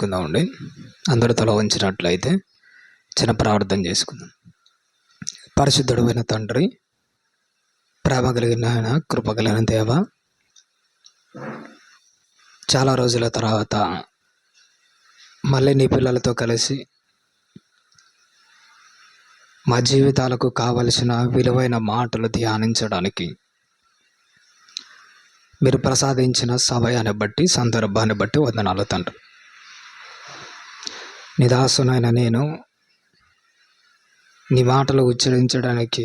చేసుకుందామండి. అందరూ తల వంచినట్లయితే చిన్న ప్రార్థన చేసుకుందాం. పరిశుద్ధుడైన తండ్రి, ప్రేమ కలిగిన ఆయన, కృప కలిగిన దేవ, చాలా రోజుల తర్వాత మళ్ళీ నీ పిల్లలతో కలిసి మా జీవితాలకు కావలసిన విలువైన మాటలు ధ్యానించడానికి మీరు ప్రసాదించిన సమయాన్ని బట్టి, సందర్భాన్ని బట్టి వందనాలు తండ్రి. నిదాసునైన నేను నీ మాటలు ఉచ్చరించడానికి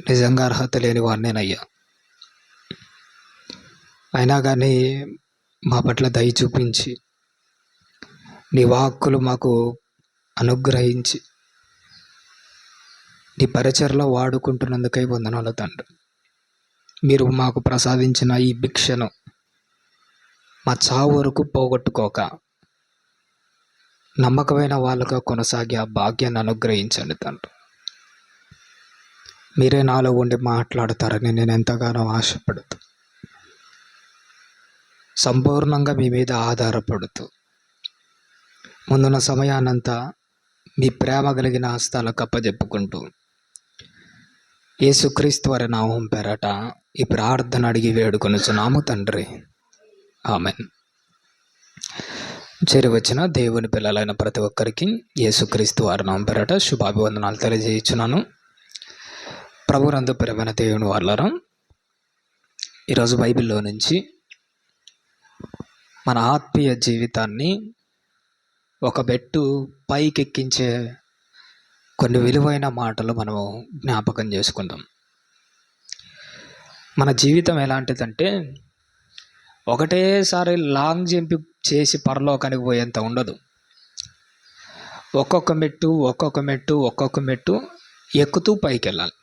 నిజంగా అర్హత లేని వాడినేనయ్యా. అయినా కానీ మా పట్ల దయ చూపించి నీ వాక్కులు మాకు అనుగ్రహించి నీ పరిచర్లో వాడుకుంటున్నందుకై వందనాలు తండ్రి. మీరు మాకు ప్రసాదించిన ఈ భిక్షను మా చావు వరకు పోగొట్టుకోక నమ్మకమైన వాళ్ళుగా కొనసాగి ఆ భాగ్యాన్ని అనుగ్రహించండి తండ్రి. మీరే నాలో ఉండి మాట్లాడతారని నేను ఎంతగానో ఆశపడుతూ, సంపూర్ణంగా మీ మీద ఆధారపడుతూ, ముందున్న సమయాన్నంతా మీ ప్రేమ కలిగిన హస్తాలకు అప్పజెప్పుకుంటూ, యేసుక్రీస్తు వారి నామం పేరట ఈ ప్రార్థన అడిగి వేడుకొనుచున్నాము తండ్రి, ఆమెన్. చేరి వచ్చిన దేవుని పిల్లలైన ప్రతి ఒక్కరికి యేసుక్రీస్తు వారి నామం పేరట శుభాభివందనాలు తెలియజేయుచున్నాను. ప్రభునందు ప్రియమైన దేవుని వాళ్ళారా, ఈరోజు బైబిల్లో నుంచి మన ఆత్మీయ జీవితాన్ని ఒక మెట్టు పైకెక్కించే కొన్ని విలువైన మాటలు మనము జ్ఞాపకం చేసుకుందాం. మన జీవితం ఎలాంటిదంటే ఒకటేసారి లాంగ్ జంప్ చేసి పరలోకానికి పోయేంత ఉండదు. ఒక్కొక్క మెట్టు ఎక్కుతూ పైకి వెళ్ళాలి.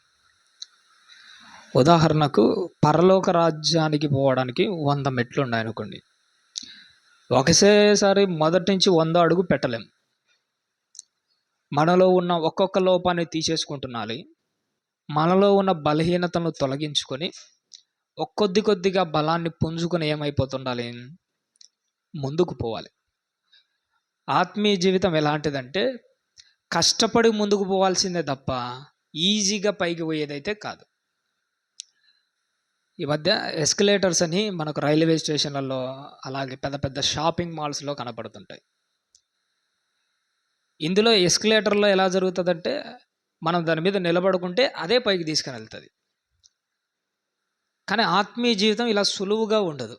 ఉదాహరణకు పరలోక రాజ్యానికి పోవడానికి 100 మెట్లు ఉన్నాయనుకోండి. ఒకసేసారి మొదటి నుంచి 100 అడుగు పెట్టలేం. మనలో ఉన్న ఒక్కొక్క లోపాన్ని తీసేసుకుంటున్నాలి. మనలో ఉన్న బలహీనతను తొలగించుకొని కొద్దిగా బలాన్ని పుంజుకొని ఏమైపోతుండాలి, ముందుకు పోవాలి. ఆత్మీయ జీవితం ఎలాంటిదంటే కష్టపడి ముందుకు పోవాల్సిందే తప్ప ఈజీగా పైకి పోయేదైతే కాదు. ఈ మధ్య ఎస్కలేటర్స్ అని మనకు రైల్వే స్టేషన్లలో అలాగే పెద్ద పెద్ద షాపింగ్ మాల్స్లో కనపడుతుంటాయి. ఇందులో ఎస్కలేటర్లో ఎలా జరుగుతుందంటే మనం దాని మీద నిలబడుకుంటే అదే పైకి తీసుకుని వెళ్తుంది. కానీ ఆత్మీయ జీవితం ఇలా సులువుగా ఉండదు.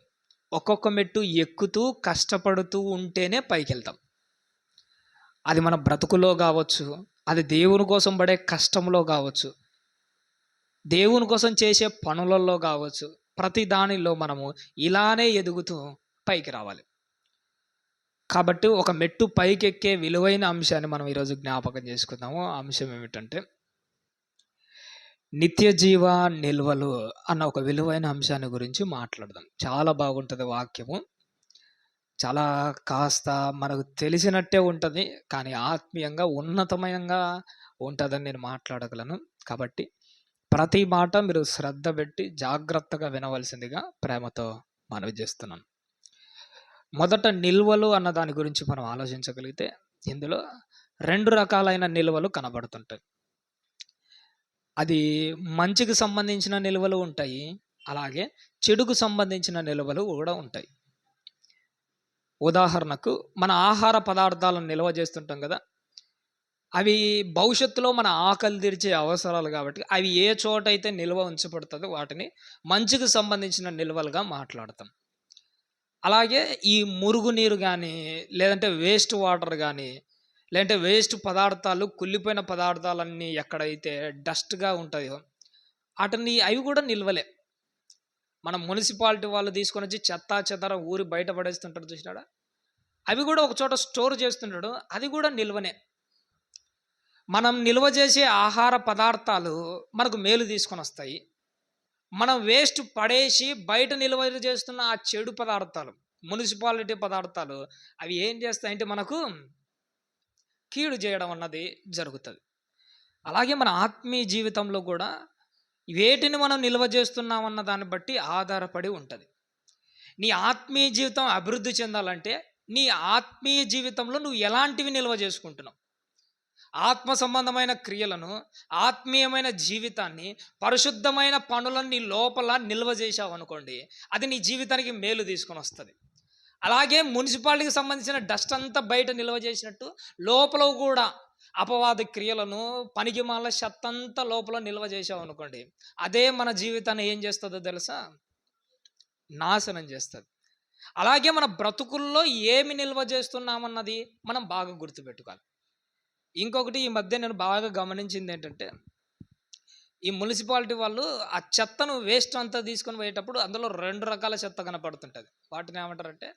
ఒక్కొక్క మెట్టు ఎక్కుతూ కష్టపడుతూ ఉంటేనే పైకి వెళ్తాం. అది మన బ్రతుకులో కావచ్చు, అది దేవుని కోసం పడే కష్టంలో కావచ్చు, దేవుని కోసం చేసే పనులలో కావచ్చు, ప్రతి దానిలో మనము ఇలానే ఎదుగుతూ పైకి రావాలి. కాబట్టి ఒక మెట్టు పైకెక్కే విలువైన అంశాన్ని మనం ఈరోజు జ్ఞాపకం చేసుకుందాము. ఆ అంశం ఏమిటంటే నిత్య జీవ నిల్వలు అన్న ఒక విలువైన అంశాన్ని గురించి మాట్లాడదాం. చాలా బాగుంటుంది వాక్యము. చాలా కాస్త మనకు తెలిసినట్టే ఉంటుంది, కానీ ఆత్మీయంగా ఉన్నతమయంగా ఉంటుందని నేను మాట్లాడగలను. కాబట్టి ప్రతి మాట మీరు శ్రద్ధ పెట్టి జాగ్రత్తగా వినవలసిందిగా ప్రేమతో మనవి చేస్తున్నాను. మొదట నిల్వలు అన్న దాని గురించి మనం ఆలోచించగలిగితే ఇందులో 2 రకాలైన నిల్వలు కనబడుతుంటాయి. అది మంచికి సంబంధించిన నిల్వలు ఉంటాయి, అలాగే చెడుకు సంబంధించిన నిల్వలు కూడా ఉంటాయి. ఉదాహరణకు మన ఆహార పదార్థాలను నిల్వ చేస్తుంటాం కదా, అవి భవిష్యత్తులో మన ఆకలి తీర్చే అవసరాలు కాబట్టి అవి ఏ చోట అయితే నిల్వ ఉంచబడుతుందో వాటిని మంచికి సంబంధించిన నిల్వలుగా మాట్లాడతాం. అలాగే ఈ మురుగునీరు కానీ, లేదంటే వేస్ట్ వాటర్ కానీ, లేదంటే వేస్ట్ పదార్థాలు, కుళ్ళిపోయిన పదార్థాలన్నీ ఎక్కడైతే డస్ట్గా ఉంటాయో అవి కూడా నిల్వలే. మనం మున్సిపాలిటీ వాళ్ళు తీసుకొని వచ్చి చెత్తా చెదర ఊరి బయట పడేస్తుంటాడు చూసినాడా, అవి కూడా ఒక చోట స్టోర్ చేస్తుంటాడు, అది కూడా నిల్వనే. మనం నిల్వ చేసే ఆహార పదార్థాలు మనకు మేలు తీసుకొని వస్తాయి. మనం వేస్ట్ పడేసి బయట నిల్వ చేస్తున్న ఆ చెడు పదార్థాలు, మున్సిపాలిటీ పదార్థాలు, అవి ఏం చేస్తాయంటే మనకు కీడు చేయడం అన్నది జరుగుతుంది. అలాగే మన ఆత్మీయ జీవితంలో కూడా వేటిని మనం నిల్వ చేస్తున్నామన్న దాన్ని బట్టి ఆధారపడి ఉంటుంది. నీ ఆత్మీయ జీవితం అభివృద్ధి చెందాలంటే నీ ఆత్మీయ జీవితంలో నువ్వు ఎలాంటివి నిల్వ చేసుకుంటున్నావు? ఆత్మ సంబంధమైన క్రియలను, ఆత్మీయమైన జీవితాన్ని, పరిశుద్ధమైన పనులను నీ లోపల నిల్వ చేశావనుకోండి, అది నీ జీవితానికి మేలు తీసుకొనొస్తది. అలాగే మున్సిపాలిటీకి సంబంధించిన డస్ట్ అంతా బయట నిల్వ చేసినట్టు, లోపల గూడా అపవాది క్రియలను, పనికిమాలిన చెత్తంతా లోపల నిల్వ చేశావనుకోండి, అదే మన జీవితాన్ని ఏం చేస్తదో తెలుసా? నాశనం చేస్తది. అలాగే మన బ్రతుకుల్లో ఏమి నిల్వ చేస్తున్నామన్నది మనం బాగా గుర్తుపెట్టుకోవాలి. ఇంకొకటి ఈ మధ్య నేను బాగా గమనించిందేంటంటే, ఈ మున్సిపాలిటీ వాళ్ళు ఆ చెత్తను వేస్ట్ అంతా తీసుకొని పోయేటప్పుడు అందులో 2 రకాల చెత్త కనపడుతుంటది. వాటిని ఏమంటారంటే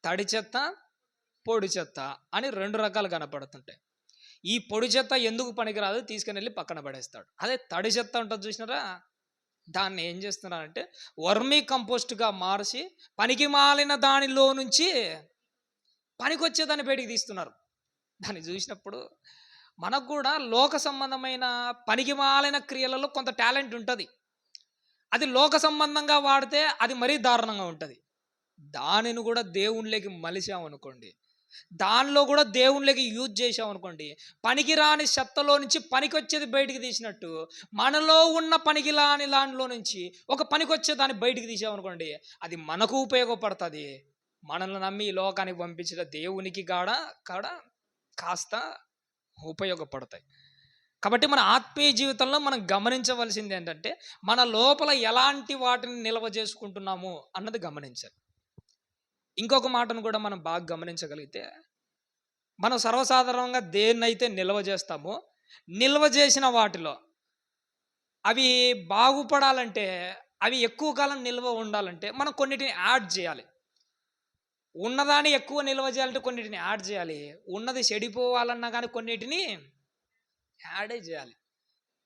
తడి చెత్త, పొడి చెత్త అని 2 రకాలు కనపడుతుంటాయి. ఈ పొడి చెత్త ఎందుకు పనికిరాదు తీసుకొనెళ్ళి పక్కన పడేస్తాడు. అదే తడి చెత్త ఉంటది చూసినారా? దాన్ని ఏం చేస్తున్నారంటే వర్మీ కంపోస్ట్‌గా మార్చి పనికిమాలిన దానిలో నుంచి పనికొచ్చేదాన్ని బయటికి తీస్తున్నారు. దాన్ని చూసినప్పుడు మనకు కూడా లోక సంబంధమైన పనికిమాలిన క్రియలలో కొంత టాలెంట్ ఉంటది. అది లోక సంబంధంగా వాడితే అది మరీ దారుణంగా ఉంటది. దానిని కూడా దేవునిలోకి మలిచామనుకోండి, దానిలో కూడా దేవునిలోకి యూజ్ చేశామనుకోండి, పనికిరాని చెత్తలో నుంచి పనికొచ్చేది బయటికి తీసినట్టు, మనలో ఉన్న పనికిరాని దానిలో నుంచి ఒక పనికొచ్చే దాన్ని బయటికి తీసామనుకోండి, అది మనకు ఉపయోగపడుతుంది. మనల్ని నమ్మి ఈ లోకానికి పంపించిన దేవునికి కాడ కాస్త ఉపయోగపడతాయి. కాబట్టి మన ఆత్మీయ జీవితంలో మనం గమనించవలసింది ఏంటంటే, మన లోపల ఎలాంటి వాటిని నిల్వ చేసుకుంటున్నాము అన్నది గమనించాలి. ఇంకొక మాటను కూడా మనం బాగా గమనించగలిగితే, మనం సర్వసాధారణంగా దేన్నైతే నిల్వ చేస్తామో, నిల్వ చేసిన వాటిలో అవి బాగుపడాలంటే, అవి ఎక్కువ కాలం నిల్వ ఉండాలంటే మనం కొన్నిటిని యాడ్ చేయాలి. ఉన్నదాన్ని ఎక్కువ నిల్వ చేయాలంటే కొన్నిటిని యాడ్ చేయాలి. ఉన్నది చెడిపోవాలన్నా కానీ కొన్నిటిని యాడే చేయాలి.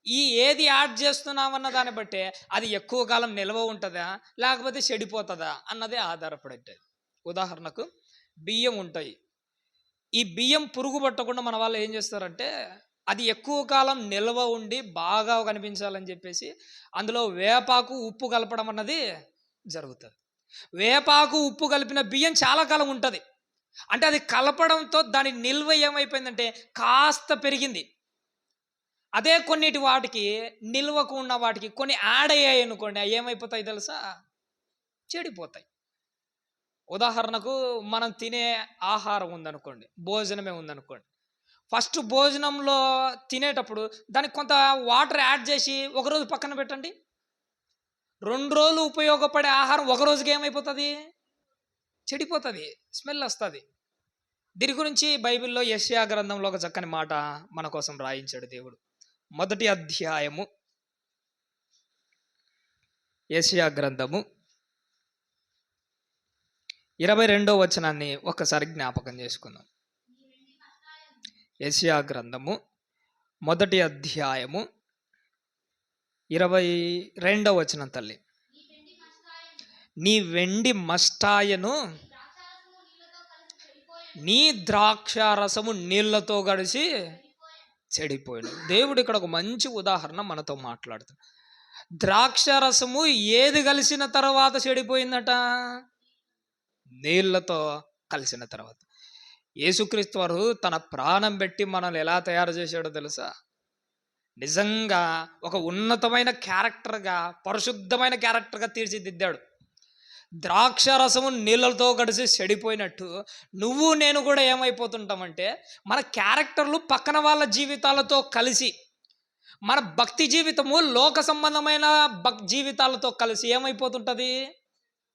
ఈ ఏది యాడ్ చేస్తున్నామన్న దాన్ని బట్టే అది ఎక్కువ కాలం నిల్వ ఉంటుందా, లేకపోతే చెడిపోతుందా అన్నదే ఆధారపడి ఉంటుంది. ఉదాహరణకు బియ్యం ఉంటాయి. ఈ బియ్యం పురుగు పట్టకుండా మన వాళ్ళు ఏం చేస్తారంటే, అది ఎక్కువ కాలం నిల్వ ఉండి బాగా కనిపించాలని చెప్పేసి అందులో వేపాకు, ఉప్పు కలపడం అన్నది జరుగుతుంది. వేపాకు, ఉప్పు కలిపిన బియ్యం చాలా కాలం ఉంటుంది. అంటే అది కలపడంతో దాని నిల్వ ఏమైపోయిందంటే కాస్త పెరిగింది. అదే కొన్నిటి వాటికి నిల్వకు ఉన్న వాటికి కొన్ని యాడ్ అయ్యాయి అనుకోండి, అవి ఏమైపోతాయి తెలుసా? చెడిపోతాయి. ఉదాహరణకు మనం తినే ఆహారం ఉందనుకోండి, భోజనమే ఉందనుకోండి. ఫస్ట్ భోజనంలో తినేటప్పుడు దానికి కొంత వాటర్ యాడ్ చేసి ఒకరోజు పక్కన పెట్టండి. 2 రోజులు ఉపయోగపడే ఆహారం ఒక రోజుకి ఏమైపోతుంది? చెడిపోతుంది, స్మెల్ వస్తుంది. దీని గురించి బైబిల్లో యెషయా గ్రంథంలో ఒక చక్కని మాట మన కోసం రాయించాడు దేవుడు. మొదటి అధ్యాయము, యెషయా గ్రంథము 22వ వచనాన్ని ఒక్కసారి జ్ఞాపకం చేసుకుందాం. యెషయా గ్రంథము మొదటి అధ్యాయము 22వ వచనం తల్లి. నీ వెండి మస్తాయను నీ ద్రాక్షారసము నీళ్లతో కలిసి చెడిపోయాడు. దేవుడు ఇక్కడ ఒక మంచి ఉదాహరణ మనతో మాట్లాడుతాడు. ద్రాక్షారసము ఏది కలిసిన తర్వాత చెడిపోయిందట? నీళ్లతో కలిసిన తర్వాత. యేసుక్రీస్తు వారు తన ప్రాణం పెట్టి మనల్ని ఎలా తయారు చేశాడో తెలుసా? నిజంగా ఒక ఉన్నతమైన క్యారెక్టర్గా, పరిశుద్ధమైన క్యారెక్టర్గా తీర్చిదిద్దాడు. ద్రాక్షారసము నీళ్ళతో కలిసి చెడిపోయినట్టు నువ్వు నేను కూడా ఏమైపోతుంటామంటే, మన క్యారెక్టర్లు పక్కన వాళ్ళ జీవితాలతో కలిసి, మన భక్తి జీవితము లోక సంబంధమైన జీవితాలతో కలిసి ఏమైపోతుంటుంది?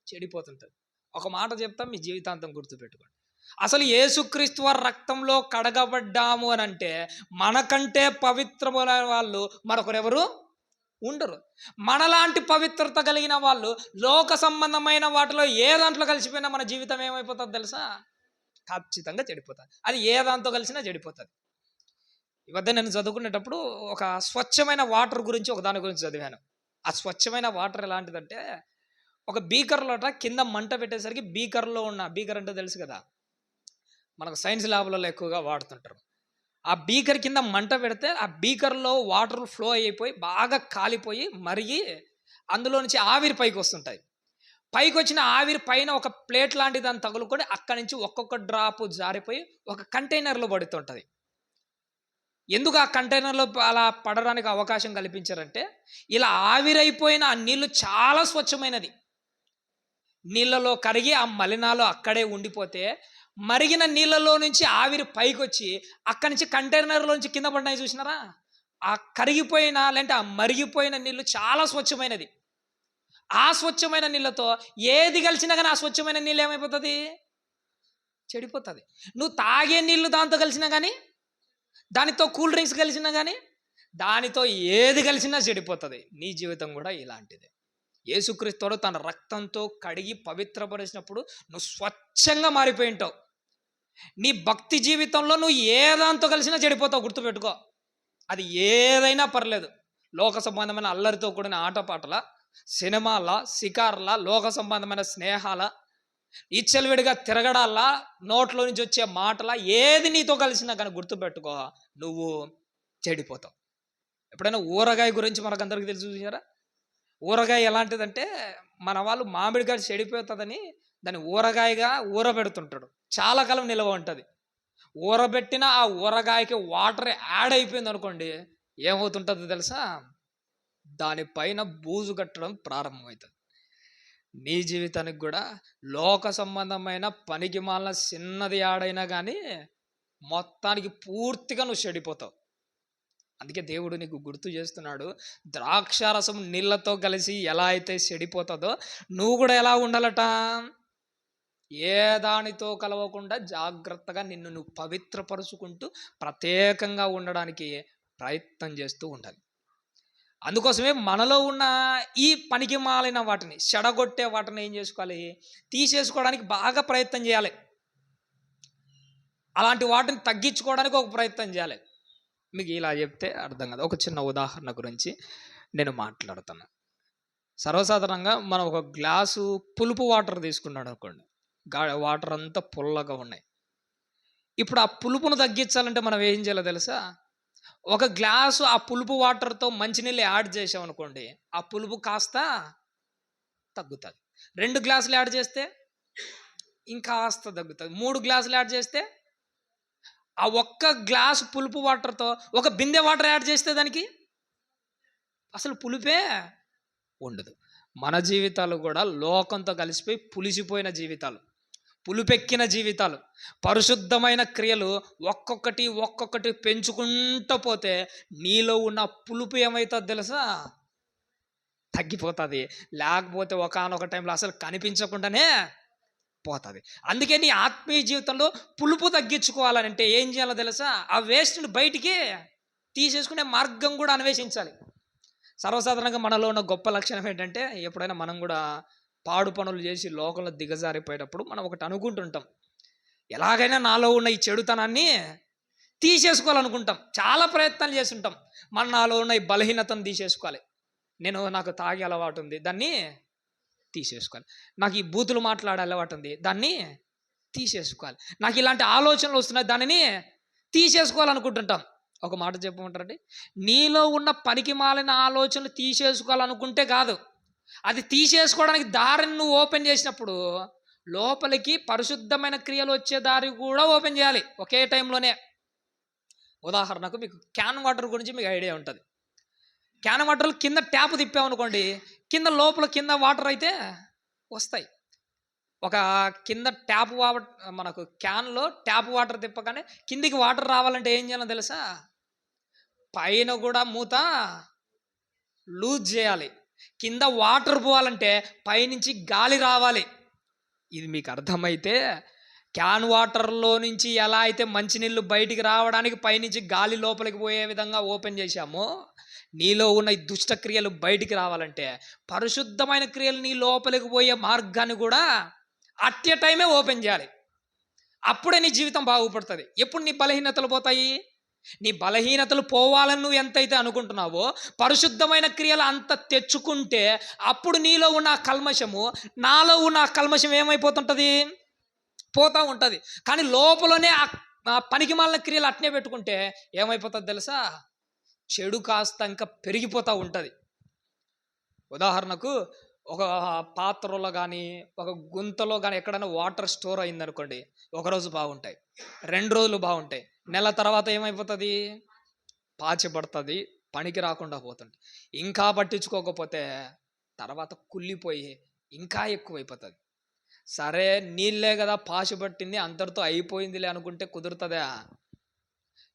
చెడిపోతుంటుంది. ఒక మాట చెప్తాం, మీ జీవితాంతం గుర్తుపెట్టుకోండి. అసలు యేసుక్రీస్తు వారి రక్తంలో కడగబడ్డాము అని అంటే మనకంటే పవిత్రమైన వాళ్ళు మరొకరెవరు ఉండరు. మనలాంటి పవిత్రత కలిగిన వాళ్ళు లోక సంబంధమైన వాటిలో ఏ దాంట్లో కలిసిపోయినా మన జీవితం ఏమైపోతుంది తెలుసా? ఖచ్చితంగా చెడిపోతుంది. అది ఏ దాంతో కలిసినా చెడిపోతుంది. ఈ మధ్య నేను చదువుకునేటప్పుడు ఒక స్వచ్ఛమైన వాటర్ గురించి ఒక దాని గురించి చదివాను. ఆ స్వచ్ఛమైన వాటర్ ఎలాంటిదంటే, ఒక బీకర్లోట కింద మంట పెట్టేసరికి బీకర్లో ఉన్న, బీకర్ అంటే తెలుసు కదా, మనకు సైన్స్ ల్యాబ్లలో ఎక్కువగా వాడుతుంటారు. ఆ బీకర్ కింద మంట పెడితే ఆ బీకర్లో వాటర్ ఫ్లో అయిపోయి బాగా కాలిపోయి మరిగి అందులో నుంచి ఆవిరి పైకి వస్తుంటాయి. పైకొచ్చిన ఆవిరి పైన ఒక ప్లేట్ లాంటి దాన్ని తగులుకొని అక్కడి నుంచి ఒక్కొక్క డ్రాపు జారిపోయి ఒక కంటైనర్లో పడుతుంటుంది. ఎందుకు ఆ కంటైనర్లో అలా పడడానికి అవకాశం కల్పించారంటే, ఇలా ఆవిరైపోయిన ఆ నీళ్లు చాలా స్వచ్ఛమైనది. నీళ్ళలో కరిగి ఆ మలినాలు అక్కడే ఉండిపోతే, మరిగిన నీళ్ళలో నుంచి ఆవిరి పైకొచ్చి అక్కడి నుంచి కంటైనర్లో నుంచి కింద పడినాయి చూసినారా, ఆ కరిగిపోయిన లేదంటే ఆ మరిగిపోయిన నీళ్లు చాలా స్వచ్ఛమైనది. ఆ స్వచ్ఛమైన నీళ్ళతో ఏది కలిసినా కానీ ఆ స్వచ్ఛమైన నీళ్ళు ఏమైపోతుంది, చెడిపోతుంది. నువ్వు తాగే నీళ్లు దాంతో కలిసినా కానీ, దానితో కూల్ డ్రింక్స్ కలిసినా కానీ, దానితో ఏది కలిసినా చెడిపోతుంది. నీ జీవితం కూడా ఇలాంటిదే. యేసుక్రీస్తుడు తన రక్తంతో కడిగి పవిత్రపరిచినప్పుడు నువ్వు స్వచ్ఛంగా మారిపోయి ఉంటావు. నీ భక్తి జీవితంలో నువ్వు ఏ దాంతో కలిసినా చెడిపోతావు, గుర్తుపెట్టుకో. అది ఏదైనా పర్లేదు. లోక సంబంధమైన అల్లరితో కూడిన ఆటపాటల, సినిమాల, షికార్ల, లోక సంబంధమైన స్నేహాల, ఇచ్చలవిడిగా తిరగడాలా, నోట్లో నుంచి వచ్చే మాటల, ఏది నీతో కలిసినా కానీ గుర్తుపెట్టుకో, నువ్వు చెడిపోతావు. ఎప్పుడైనా ఊరగాయ గురించి మనకందరికీ తెలుసు చూసారా? ఊరగాయ ఎలాంటిదంటే, మన వాళ్ళు మామిడికాయ చెడిపోతుందని దాన్ని ఊరగాయగా ఊరబెడుతుంటాడు. చాలా కాలం నిల్వ ఉంటుంది. ఊరబెట్టిన ఆ ఊరగాయకి వాటర్ యాడ్ అయిపోయింది అనుకోండి, ఏమవుతుంటుందో తెలుసా? దానిపైన బూజు కట్టడం ప్రారంభమవుతుంది. నీ జీవితానికి కూడా లోక సంబంధమైన పనికి మాలిన చిన్నది యాడైనా కానీ మొత్తానికి పూర్తిగా నువ్వు చెడిపోతావు. అందుకే దేవుడు నీకు గుర్తు చేస్తున్నాడు, ద్రాక్షారసం నీళ్ళతో కలిసి ఎలా అయితే చెడిపోతుందో నువ్వు కూడా ఎలా ఉండాలట, ఏ దానితో కలవకుండా జాగ్రత్తగా నిన్ను నువ్వు పవిత్రపరుచుకుంటూ ప్రత్యేకంగా ఉండడానికి ప్రయత్నం చేస్తూ ఉండాలి. అందుకోసమే మనలో ఉన్న ఈ పనికి మాలిన వాటిని, చెడగొట్టే వాటిని ఏం చేసుకోవాలి, తీసేసుకోవడానికి బాగా ప్రయత్నం చేయాలి. అలాంటి వాటిని తగ్గించుకోవడానికి ఒక ప్రయత్నం చేయాలి. మీకు ఇలా చెప్తే అర్థం కాదు. ఒక చిన్న ఉదాహరణ గురించి నేను మాట్లాడుతున్నా. సర్వసాధారణంగా మనం ఒక గ్లాసు పులుపు వాటర్ తీసుకున్నాడు అనుకోండి, వాటర్ అంతా పుల్లగా ఉన్నాయి. ఇప్పుడు ఆ పులుపును తగ్గించాలంటే మనం ఏం చేయాలో తెలుసా? ఒక గ్లాసు ఆ పులుపు వాటర్తో మంచినీళ్ళు యాడ్ చేసామనుకోండి, ఆ పులుపు కాస్త తగ్గుతుంది. 2 గ్లాసులు యాడ్ చేస్తే ఇంకాస్త తగ్గుతుంది. 3 గ్లాసులు యాడ్ చేస్తే, ఆ ఒక్క గ్లాసు పులుపు వాటర్తో ఒక బిందె వాటర్ యాడ్ చేస్తే దానికి అసలు పులుపే ఉండదు. మన జీవితాలు కూడా లోకంతో కలిసిపోయి పులిసిపోయిన జీవితాలు, పులుపెక్కిన జీవితాలు. పరిశుద్ధమైన క్రియలు ఒక్కొక్కటి పెంచుకుంటూ పోతే నీలో ఉన్న పులుపు ఏమవుతుందో తెలుసా? తగ్గిపోతుంది. లేకపోతే ఒకానొక టైంలో అసలు కనిపించకుండానే పోతుంది. అందుకే నీ ఆత్మీయ జీవితంలో పులుపు తగ్గించుకోవాలంటే ఏం చేయాలో తెలుసా? ఆ వేస్ట్ని బయటికి తీసేసుకునే మార్గం కూడా అన్వేషించాలి. సర్వసాధారణంగా మనలో ఉన్న గొప్ప లక్షణం ఏంటంటే, ఎప్పుడైనా మనం కూడా పాడు పనులు చేసి లోకంలో దిగజారిపోయేటప్పుడు మనం ఒకటి అనుకుంటుంటాం, ఎలాగైనా నాలో ఉన్న ఈ చెడుతనాన్ని తీసేసుకోవాలనుకుంటాం. చాలా ప్రయత్నాలు చేస్తుంటాం. నాలో ఉన్న ఈ బలహీనతను తీసేసుకోవాలి. నాకు తాగే అలవాటు ఉంది, దాన్ని తీసేసుకోవాలి. నాకు ఈ బూతులు మాట్లాడే అలవాటు ఉంది, దాన్ని తీసేసుకోవాలి. నాకు ఇలాంటి ఆలోచనలు వస్తున్నాయి, దానిని తీసేసుకోవాలనుకుంటుంటాం. ఒక మాట చెప్పమంటారండి, నీలో ఉన్న పనికి మాలిన ఆలోచనలు తీసేసుకోవాలనుకుంటే కాదు, అది తీసేసుకోవడానికి దారిని నువ్వు ఓపెన్ చేసినప్పుడు లోపలికి పరిశుద్ధమైన క్రియలు వచ్చే దారి కూడా ఓపెన్ చేయాలి ఒకే టైంలోనే. ఉదాహరణకు మీకు క్యాన్ వాటర్ గురించి మీకు ఐడియా ఉంటుంది. క్యాన్ వాటర్లు కింద ట్యాప్ తిప్పామనుకోండి, లోపల కింద వాటర్ అయితే వస్తాయి. ఒక కింద ట్యాప్ మనకు క్యాన్లో ట్యాప్ వాటర్ తిప్పగానే కిందికి వాటర్ రావాలంటే ఏం చేయాలో తెలుసా? పైన కూడా మూత లూజ్ చేయాలి. కింద వాటర్ పోవాలంటే పైనుంచి గాలి రావాలి. ఇది మీకు అర్థమైతే, క్యాన్ వాటర్లో నుంచి ఎలా అయితే మంచినీళ్ళు బయటికి రావడానికి పైనుంచి గాలి లోపలికి పోయే విధంగా ఓపెన్ చేశామో, నీలో ఉన్న ఈ దుష్ట క్రియలు బయటికి రావాలంటే పరిశుద్ధమైన క్రియలు నీ లోపలికి పోయే మార్గాన్ని కూడా అట్ ఏ టైమే ఓపెన్ చేయాలి. అప్పుడే నీ జీవితం బాగుపడుతుంది. ఎప్పుడు నీ బలహీనతలు పోతాయి? నీ బలహీనతలు పోవాలని నువ్వు ఎంతైతే అనుకుంటున్నావో, పరిశుద్ధమైన క్రియలు అంత తెచ్చుకుంటే అప్పుడు నీలో ఉన్న కల్మషము, నాలో ఉన్న కల్మషం ఏమైపోతుంటుంది? పోతూ ఉంటుంది. కానీ లోపలనే ఆ పనికి మాలిన క్రియలు అట్నే పెట్టుకుంటే ఏమైపోతుంది తెలుసా? చెడు కాస్త ఇంకా పెరిగిపోతూ ఉంటుంది. ఉదాహరణకు ఒక పాత్రలో గానీ, ఒక గుంతలో గానీ ఎక్కడైనా వాటర్ స్టోర్ అయిందనుకోండి, ఒకరోజు బాగుంటాయి. 2 రోజులు బాగుంటాయి. నెల తర్వాత ఏమైపోతది? పాచి పడతది. పనికి రాకుండా పోతుంది. ఇంకా పట్టించుకోకపోతే తర్వాత కుళ్ళిపోయి ఇంకా ఎక్కువైపోతది. సరే నీళ్ళే గదా! పాచి పట్టింది అంతటితో అయిపోయిందిలే అనుకుంటే కుదురుతదా?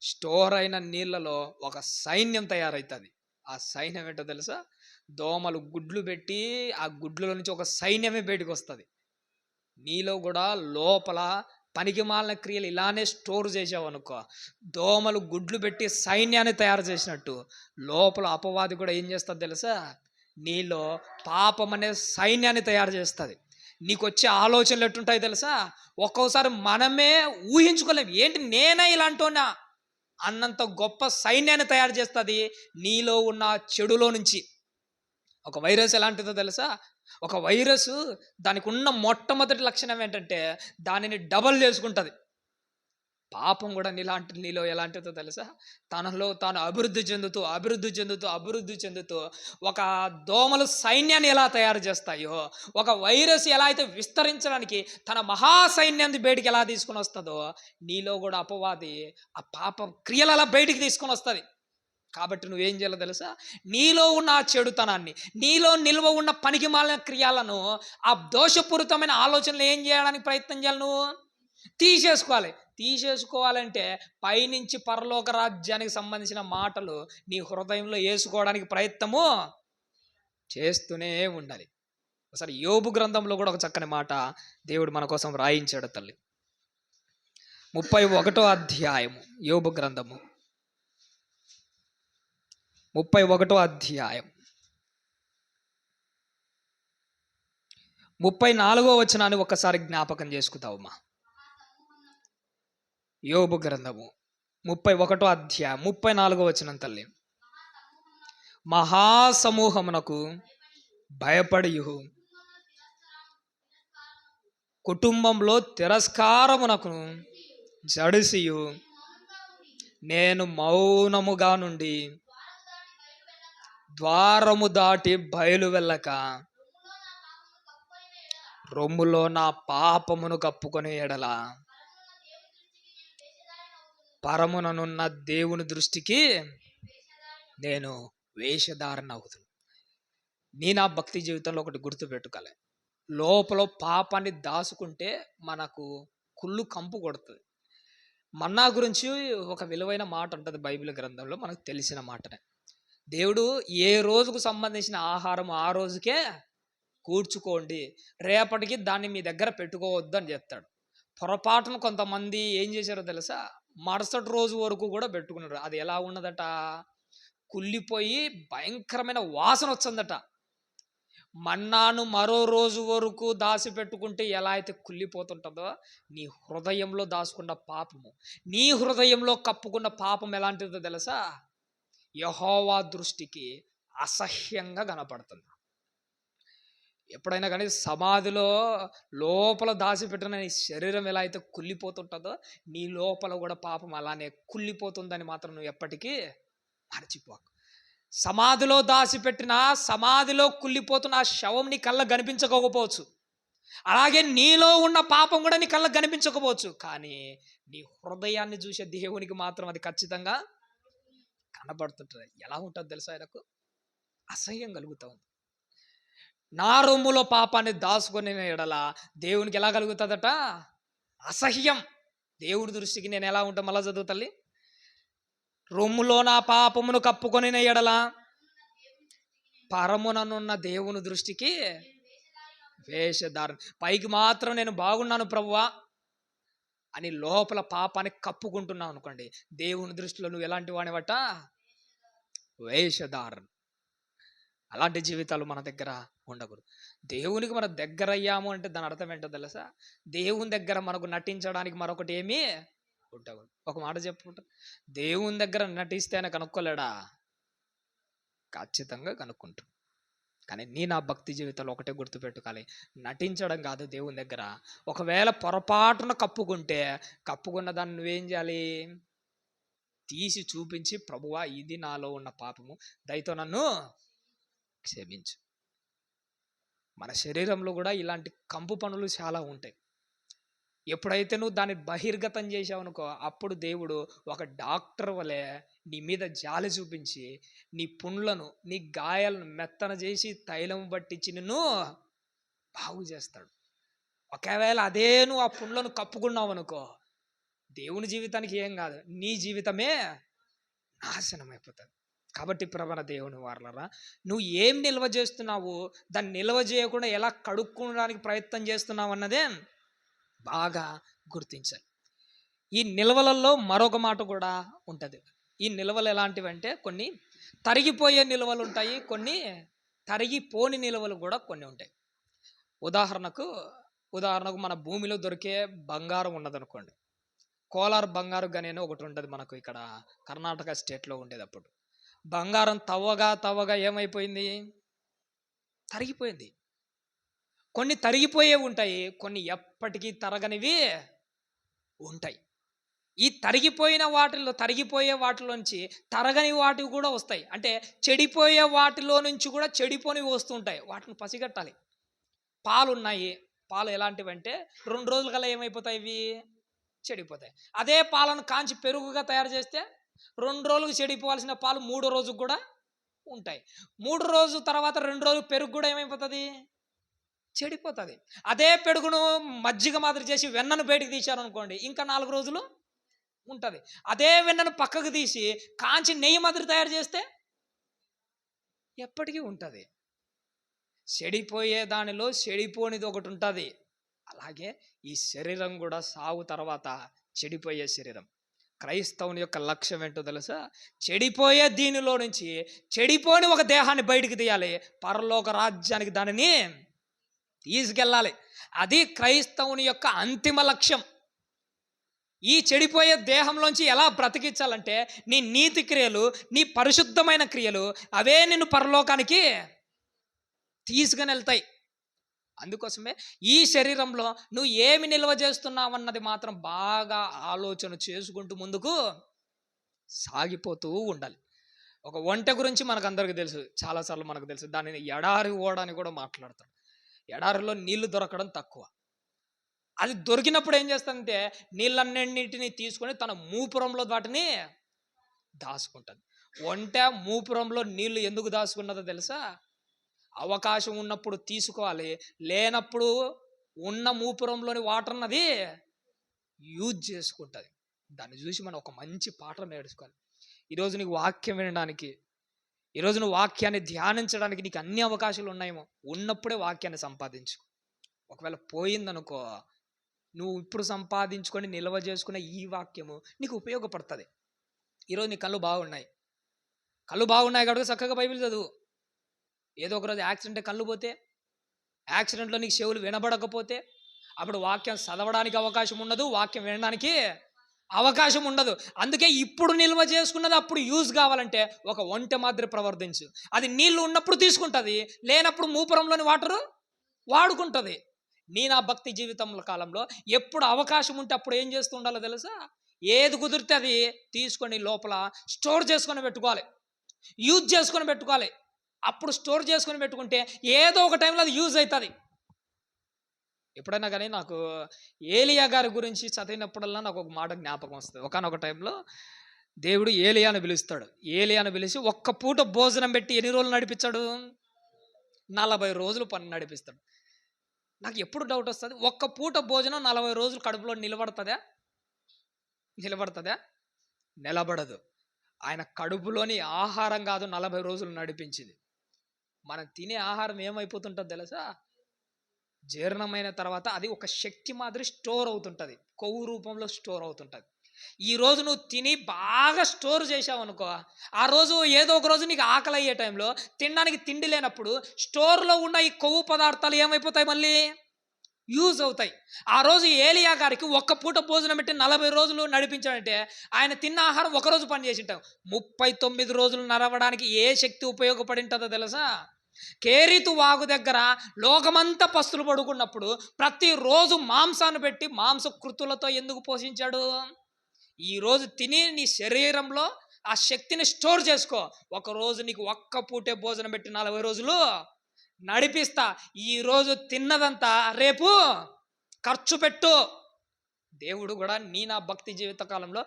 స్టోర్ అయిన నీళ్ళలో ఒక సైన్యం తయారైతది. ఆ సైన్యం ఏంటో తెలుసా? దోమలు గుడ్లు పెట్టి, ఆ గుడ్లలో నుంచి ఒక సైన్యమే బయటకొస్తది. నీలో గూడా లోపల పనికిమాలిన క్రియలు ఇలానే స్టోర్ చేసావనుకో, దోమలు గుడ్లు పెట్టి సైన్యాన్ని తయారు చేసినట్టు, లోపల అపవాది కూడా ఏం చేస్తది తెలుసా? నీలో పాపం అనే సైన్యాన్ని తయారు చేస్తది. నీకొచ్చే ఆలోచనలు ఎట్టుంటాయి తెలుసా? ఒక్కోసారి మనమే ఊహించుకోలేం. ఏంటి నేనే ఇలాంటోనా? అన్నంత గొప్ప సైన్యాన్ని తయారు చేస్తది నీలో ఉన్న చెడులో నుంచి. ఒక వైరస్ ఎలాంటిదో తెలుసా? ఒక వైరస్ దానికి ఉన్న మొట్టమొదటి లక్షణం ఏంటంటే దానిని డబల్ చేసుకుంటది. పాపం కూడా నీలో ఎలాంటిదో తెలుసా? తనలో తాను అభివృద్ధి చెందుతూ, అభివృద్ధి చెందుతూ, అభివృద్ధి చెందుతూ ఒక దోమలు సైన్యాన్ని ఎలా తయారు చేస్తాయో, ఒక వైరస్ ఎలా అయితే విస్తరించడానికి తన మహా సైన్యాన్ని బయటికి ఎలా తీసుకొని వస్తుందో, నీలో కూడా అపవాది ఆ పాప క్రియలు అలా బయటికి తీసుకొని వస్తుంది. కాబట్టి నువ్వేం చేయాలో తెలుసా? నీలో ఉన్న ఆ చెడుతనాన్ని, నీలో నిల్వ ఉన్న పనికిమాలిన క్రియలను, ఆ దోషపూరితమైన ఆలోచనలు ఏం చేయడానికి ప్రయత్నం చేయాలి నువ్వు? తీసేసుకోవాలి. తీసేసుకోవాలంటే పైనుంచి పరలోక రాజ్యానికి సంబంధించిన మాటలు నీ హృదయంలో వేసుకోవడానికి ప్రయత్నము చేస్తూనే ఉండాలి. ఒకసారి యోబు గ్రంథంలో కూడా ఒక చక్కని మాట దేవుడు మన కోసం రాయించాడు తల్లి. 31వ అధ్యాయము యోబు గ్రంథము 31వ అధ్యాయం 34వ వచనాన్ని ఒక్కసారి జ్ఞాపకం చేసుకుందామమ్మా. యోబు గ్రంథము 31వ అధ్యాయం 34వ వచనం తల్లి. మహాసమూహమునకు భయపడియు కుటుంబంలో తిరస్కారమునకు జడిసియు నేను మౌనముగా నుండి ద్వారము దాటి బయలు వెళ్ళక రొమ్ములో నా పాపమును కప్పుకొని ఎడల పరముననున్న దేవుని దృష్టికి నేను వేషధారణ అవుతుంది. నా భక్తి జీవితంలో ఒకటి గుర్తుపెట్టుకోవాలి. లోపల పాపాన్ని దాచుకుంటే మనకు కుళ్ళు కంపు కొడుతుంది. మన్నా గురించి ఒక విలువైన మాట ఉంటుంది బైబిల్ గ్రంథంలో, మనకు తెలిసిన మాటనే. దేవుడు ఏ రోజుకు సంబంధించిన ఆహారం ఆ రోజుకే కూర్చుకోండి, రేపటికి దాన్ని మీ దగ్గర పెట్టుకోవద్దు అని చెప్తాడు. పొరపాటును కొంతమంది ఏం చేశారో తెలుసా? మరుసటి రోజు వరకు కూడా పెట్టుకున్నారు. అది ఎలా ఉన్నదట? కుళ్ళిపోయి భయంకరమైన వాసన వచ్చిందట. మన్నాను మరో రోజు వరకు దాచిపెట్టుకుంటే ఎలా అయితే కుళ్ళిపోతుంటుందో, నీ హృదయంలో దాచుకున్న పాపము, నీ హృదయంలో కప్పుకున్న పాపం ఎలాంటిదో తెలుసా? యెహోవా దృష్టికి అసహ్యంగా కనపడుతుంది. ఎప్పుడైనా కానీ సమాధిలో లోపల దాచిపెట్టిన నీ శరీరం ఎలా అయితే కుళ్ళిపోతుంటుందో, నీ లోపల కూడా పాపం అలానే కుళ్ళిపోతుందని మాత్రం నువ్వు ఎప్పటికీ మర్చిపోకు. సమాధిలో దాచిపెట్టిన, సమాధిలో కుళ్ళిపోతున్న ఆ శవం నీ కళ్ళకు కనిపించకపోవచ్చు. అలాగే నీలో ఉన్న పాపం కూడా నీ కళ్ళకు కనిపించకపోవచ్చు. కానీ నీ హృదయాన్ని చూసే దేవునికి మాత్రం అది ఖచ్చితంగా కనబడుతుంటుంది. ఎలా ఉంటుంది తెలుసా? ఆయనకు అసహ్యం కలుగుతూ ఉంది. నా రొమ్ములో పాపాన్ని దాచుకొని ఎడల దేవునికి ఎలా కలుగుతుందట? అసహ్యం. దేవుడి దృష్టికి నేను ఎలా ఉంటా? మళ్ళా చదువు తల్లి. రొమ్ములో నా పాపమును కప్పుకొని ఎడల పరముననున్న దేవుని దృష్టికి వేషధారణ. పైకి మాత్రం నేను బాగున్నాను ప్రభువా అని లోపల పాపాన్ని కప్పుకుంటున్నావు అనుకోండి, దేవుని దృష్టిలో నువ్వు ఎలాంటి వాడివట? వేషధారణ. అలాంటి జీవితాలు మన దగ్గర ఉండకూడదు. దేవునికి మనం దగ్గర అయ్యాము అంటే దాని అర్థం ఏంటో తెలుసా? దేవుని దగ్గర మనకు నటించడానికి మరొకటి ఏమీ ఉండకూడదు. ఒక మాట చెప్పుకుంటా, దేవుని దగ్గర నటిస్తేనే కనుక్కోలేడా? ఖచ్చితంగా కనుక్కుంటాం. కానీ నా భక్తి జీవితంలో ఒకటే గుర్తుపెట్టుకోవాలి, నటించడం కాదు దేవుని దగ్గర. ఒకవేళ పొరపాటున కప్పుకున్న దాన్ని నువ్వేం చేయాలి? తీసి చూపించి, ప్రభువా ఇది నాలో ఉన్న పాపము, దయతో నన్ను క్షమించు. మన శరీరంలో కూడా ఇలాంటి కంపు పనులు చాలా ఉంటాయి. ఎప్పుడైతే నువ్వు దాన్ని బహిర్గతం చేసావనుకో, అప్పుడు దేవుడు ఒక డాక్టర్ వలె నీ మీద జాలి చూపించి, నీ పుండ్లను, నీ గాయాలను మెత్తన చేసి, తైలం పట్టించి నిన్ను బాగు చేస్తాడు. ఒకవేళ అదే నువ్వు ఆ పుండ్లను కప్పుకున్నావు అనుకో, దేవుని జీవితానికి ఏం కాదు, నీ జీవితమే నాశనం అయిపోతుంది. కాబట్టి ప్రవణ దేవుని వారలరా, నువ్వు ఏం నిల్వ చేస్తున్నావు, దాన్ని నిల్వ చేయకుండా ఎలా కడుక్కోవడానికి ప్రయత్నం చేస్తున్నావు అన్నదే బాగా గుర్తించాలి. ఈ నిల్వలలో మరొక మాట కూడా ఉంటుంది. ఈ నిల్వలు ఎలాంటివంటే, కొన్ని తరిగిపోయే నిల్వలు ఉంటాయి, కొన్ని తరిగిపోని నిల్వలు కూడా కొన్ని ఉంటాయి. ఉదాహరణకు మన భూమిలో దొరికే బంగారం ఉన్నదనుకోండి. కోలార్ బంగారు గని అని ఒకటి ఉంటుంది మనకు ఇక్కడ కర్ణాటక స్టేట్లో ఉండేది. అప్పుడు బంగారం తవ్వగా ఏమైపోయింది, తరిగిపోయింది. కొన్ని తరిగిపోయే ఉంటాయి, కొన్ని ఎప్పటికీ తరగనివి ఉంటాయి. ఈ తరిగిపోయే వాటిలోంచి తరగని వాటివి కూడా వస్తాయి. అంటే చెడిపోయే వాటిలో నుంచి కూడా చెడిపోనివి వస్తుంటాయి. వాటిని పసిగట్టాలి. పాలున్నాయి, పాలు ఎలాంటివంటే 2 రోజుల కల్లా ఏమైపోతాయి, ఇవి చెడిపోతాయి. అదే పాలను కాంచి పెరుగుగా తయారు చేస్తే 2 రోజులకు చెడిపోవాల్సిన పాలు 3వ రోజుకు కూడా ఉంటాయి. 3 రోజు తర్వాత 2 రోజులు పెరుగు కూడా ఏమైపోతుంది, చెడిపోతుంది. అదే పెరుగును మజ్జిగ మాదిరి చేసి వెన్నను బయటికి తీశారనుకోండి, ఇంకా 4 రోజులు ఉంటుంది. అదే వెన్నను పక్కకు తీసి కాంచి నెయ్యి మాదిరి తయారు చేస్తే ఎప్పటికీ ఉంటుంది. చెడిపోయే దానిలో చెడిపోనిది ఒకటి ఉంటుంది. అలాగే ఈ శరీరం కూడా సాగు తర్వాత చెడిపోయే శరీరం. క్రైస్తవుని యొక్క లక్ష్యం ఏంటో తెలుసా? చెడిపోయే దీనిలో నుంచి చెడిపోని ఒక దేహాన్ని బయటికి తీయాలి, పరలోక రాజ్యానికి దానిని తీసుకెళ్ళాలి. అది క్రైస్తవుని యొక్క అంతిమ లక్ష్యం. ఈ చెడిపోయే దేహంలోంచి ఎలా బ్రతికించాలంటే, నీ నీతి క్రియలు, నీ పరిశుద్ధమైన క్రియలు, అవే నిన్ను పరలోకానికి తీసుకుని వెళ్తాయి. అందుకోసమే ఈ శరీరంలో నువ్వు ఏమి నిల్వ చేస్తున్నావన్నది మాత్రం బాగా ఆలోచన చేసుకుంటూ ముందుకు సాగిపోతూ ఉండాలి. ఒక ఒంటె గురించి మనకు అందరికీ తెలుసు, చాలాసార్లు మనకు తెలుసు. దానిని ఎడారి ఓడని కూడా మాట్లాడతాడు. ఎడారిలో నీళ్లు దొరకడం తక్కువ. అది దొరికినప్పుడు ఏం చేస్తుందంటే, నీళ్ళన్నింటినీ తీసుకొని తన మూపురంలో వాటిని దాచుకుంటుంది. ఒంటె మూపురంలో నీళ్లు ఎందుకు దాచుకున్నదో తెలుసా? అవకాశం ఉన్నప్పుడు తీసుకోవాలి, లేనప్పుడు ఉన్న మూపురంలోని వాటర్ అన్నది యూజ్ చేసుకుంటుంది. దాన్ని చూసి మనం ఒక మంచి పాఠం నేర్చుకోవాలి. ఈరోజు నీకు వాక్యం వినడానికి, ఈరోజు నువ్వు వాక్యాన్ని ధ్యానించడానికి నీకు అన్ని అవకాశాలు ఉన్నాయేమో. ఉన్నప్పుడే వాక్యాన్ని సంపాదించుకో. ఒకవేళ పోయిందనుకో, నువ్వు ఇప్పుడు సంపాదించుకొని నిల్వ చేసుకునే ఈ వాక్యము నీకు ఉపయోగపడుతుంది. ఈరోజు నీ కళ్ళు బాగున్నాయి కాబట్టి చక్కగా బైబిల్ చదువు. ఏదో ఒకరోజు యాక్సిడెంట్ కళ్ళు పోతే, యాక్సిడెంట్లో నీకు చెవులు వినబడకపోతే, అప్పుడు వాక్యం చదవడానికి అవకాశం ఉండదు, వాక్యం వినడానికి అవకాశం ఉండదు. అందుకే ఇప్పుడు నిల్వ చేసుకున్నది అప్పుడు యూజ్ కావాలంటే ఒక ఒంటె మాదిరి ప్రవర్తించు. అది నీళ్లు ఉన్నప్పుడు తీసుకుంటుంది, లేనప్పుడు మూపురంలోని వాటరు వాడుకుంటుంది. నా భక్తి జీవితంలో కాలంలో ఎప్పుడు అవకాశం ఉంటే అప్పుడు ఏం చేస్తూ ఉండాలో తెలుసా? ఏది కుదిరితే అది తీసుకొని లోపల స్టోర్ చేసుకొని పెట్టుకోవాలి, యూజ్ చేసుకొని పెట్టుకోవాలి. అప్పుడు స్టోర్ చేసుకొని పెట్టుకుంటే ఏదో ఒక టైంలో అది యూజ్ అవుతుంది. ఎప్పుడైనా కానీ నాకు ఏలియా గారి గురించి చదివినప్పుడల్లా నాకు ఒక మాట జ్ఞాపకం వస్తుంది. ఒకానొక టైంలో దేవుడు ఏలియాను పిలుస్తాడు. ఏలియాను పిలిచి ఒక్క పూట భోజనం పెట్టి ఎన్ని రోజులు నడిపించాడు? 40 రోజులు పని నడిపిస్తాడు. నాకు ఎప్పుడు డౌట్ వస్తుంది, ఒక్క పూట భోజనం 40 రోజులు కడుపులో నిలబడుతుందా? నిలబడదు. ఆయన కడుపులోని ఆహారం కాదు 40 రోజులు నడిపించింది. మనం తినే ఆహారం ఏమైపోతుంటుంది తెలుసా? జీర్ణమైన తర్వాత అది ఒక శక్తి మాదిరి స్టోర్ అవుతుంటుంది, కొవ్వు రూపంలో స్టోర్ అవుతుంటుంది. ఈరోజు నువ్వు తిని బాగా స్టోర్ చేసావు అనుకో, ఆ రోజు ఏదో ఒక రోజు నీకు ఆకలి అయ్యే టైంలో తినడానికి తిండి లేనప్పుడు స్టోర్లో ఉన్న ఈ కొవ్వు పదార్థాలు ఏమైపోతాయి, మళ్ళీ యూజ్ అవుతాయి. ఆ రోజు ఏలియా గారికి ఒక్క పూట భోజనం పెట్టి 40 రోజులు నడిపించాడంటే ఆయన తిన్న ఆహారం ఒకరోజు పని చేసి ఉంటాం. 39 రోజులు నడవడానికి ఏ శక్తి ఉపయోగపడి ఉంటుందో తెలుసా? కేరీతు వాగు దగ్గర లోకమంతా పస్తులు పడుకున్నప్పుడు ప్రతిరోజు మాంసాన్ని పెట్టి మాంసకృతులతో ఎందుకు పోషించాడు? ఈరోజు తిని నీ శరీరంలో ఆ శక్తిని స్టోర్ చేసుకో. ఒకరోజు నీకు ఒక్క పూటే భోజనం పెట్టి 40 రోజులు నడిపిస్తా. ఈరోజు తిన్నదంతా రేపు ఖర్చు పెట్టు. దేవుడు కూడా నా భక్తి జీవిత కాలంలో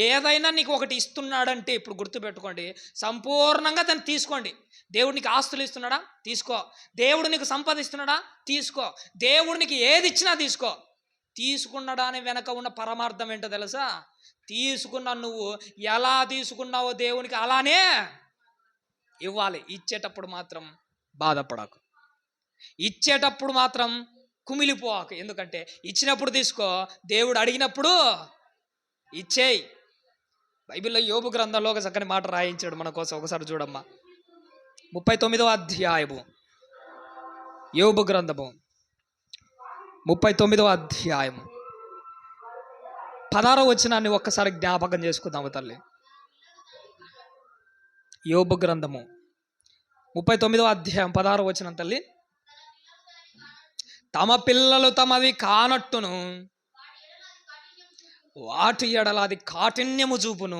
ఏదైనా నీకు ఒకటి ఇస్తున్నాడంటే ఇప్పుడు గుర్తుపెట్టుకోండి, సంపూర్ణంగా దాన్ని తీసుకోండి. దేవుడు నీకు ఆస్తులు ఇస్తున్నాడా? తీసుకో. దేవుడు నీకు సంపద ఇస్తున్నాడా? తీసుకో. దేవుడు నీకు ఏది ఇచ్చినా తీసుకో. తీసుకున్నడాని వెనక ఉన్న పరమార్థం ఏంటో తెలుసా? తీసుకున్న నువ్వు ఎలా తీసుకున్నావో దేవునికి అలానే ఇవ్వాలి. ఇచ్చేటప్పుడు మాత్రం బాధపడకు, ఇచ్చేటప్పుడు మాత్రం కుమిలిపోకు. ఎందుకంటే ఇచ్చినప్పుడు తీసుకో, దేవుడు అడిగినప్పుడు ఇచ్చేయి. బైబిల్లో యోబు గ్రంథంలో ఒక చక్కని మాట రాయించాడు మన కోసం. ఒకసారి చూడమ్మా, 39వ అధ్యాయము, యోబు గ్రంథము 39వ అధ్యాయము 16వ వచనాన్ని ఒక్కసారి జ్ఞాపకం చేసుకుందాము తల్లి. యోబు గ్రంథము 39వ అధ్యాయం 16వ వచనం తల్లి. తమ పిల్లలు తమవి కానట్టును వాటి ఎడలాది కాఠిన్యము చూపును,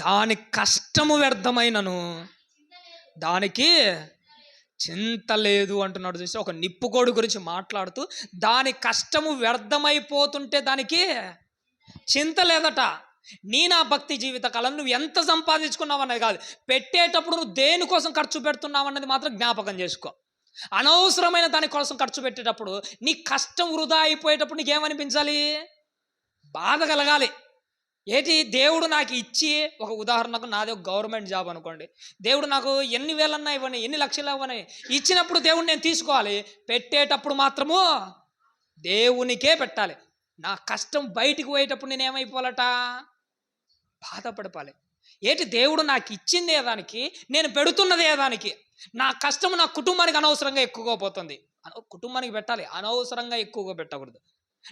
దాని కష్టము వ్యర్థమైనను దానికి చింత లేదు అంటున్నాడు. చూసి ఒక నిప్పుకోడు గురించి మాట్లాడుతూ దాని కష్టము వ్యర్థమైపోతుంటే దానికి చింత లేదట. నా భక్తి జీవిత కాలం నువ్వు ఎంత సంపాదించుకున్నావు అన్నది కాదు, పెట్టేటప్పుడు నువ్వు దేనికోసం ఖర్చు పెడుతున్నావు అన్నది మాత్రం జ్ఞాపకం చేసుకో. అనవసరమైన దానికోసం ఖర్చు పెట్టేటప్పుడు నీ కష్టం వృధా అయిపోయేటప్పుడు నీకేమనిపించాలి? బాధ కలగాలి. ఏంటి, దేవుడు నాకు ఇచ్చి, ఒక ఉదాహరణకు నాది ఒక గవర్నమెంట్ జాబ్ అనుకోండి, దేవుడు నాకు ఎన్ని వేలన్నా ఇవ్వని, ఎన్ని లక్షలు ఇవ్వని, ఇచ్చినప్పుడు దేవుడు నేను తీసుకోవాలి. పెట్టేటప్పుడు మాత్రము దేవునికే పెట్టాలి. నా కష్టం బయటికి పోయేటప్పుడు నేనేమైపోవాలట? బాధపడిపోవాలి. ఏంటి, దేవుడు నాకు ఇచ్చింది ఏదానికి, నేను పెడుతున్నది ఏదానికి. నా కష్టం నా కుటుంబానికి అనవసరంగా ఎక్కువగా పోతుంది. కుటుంబానికి పెట్టాలి, అనవసరంగా ఎక్కువగా పెట్టకూడదు.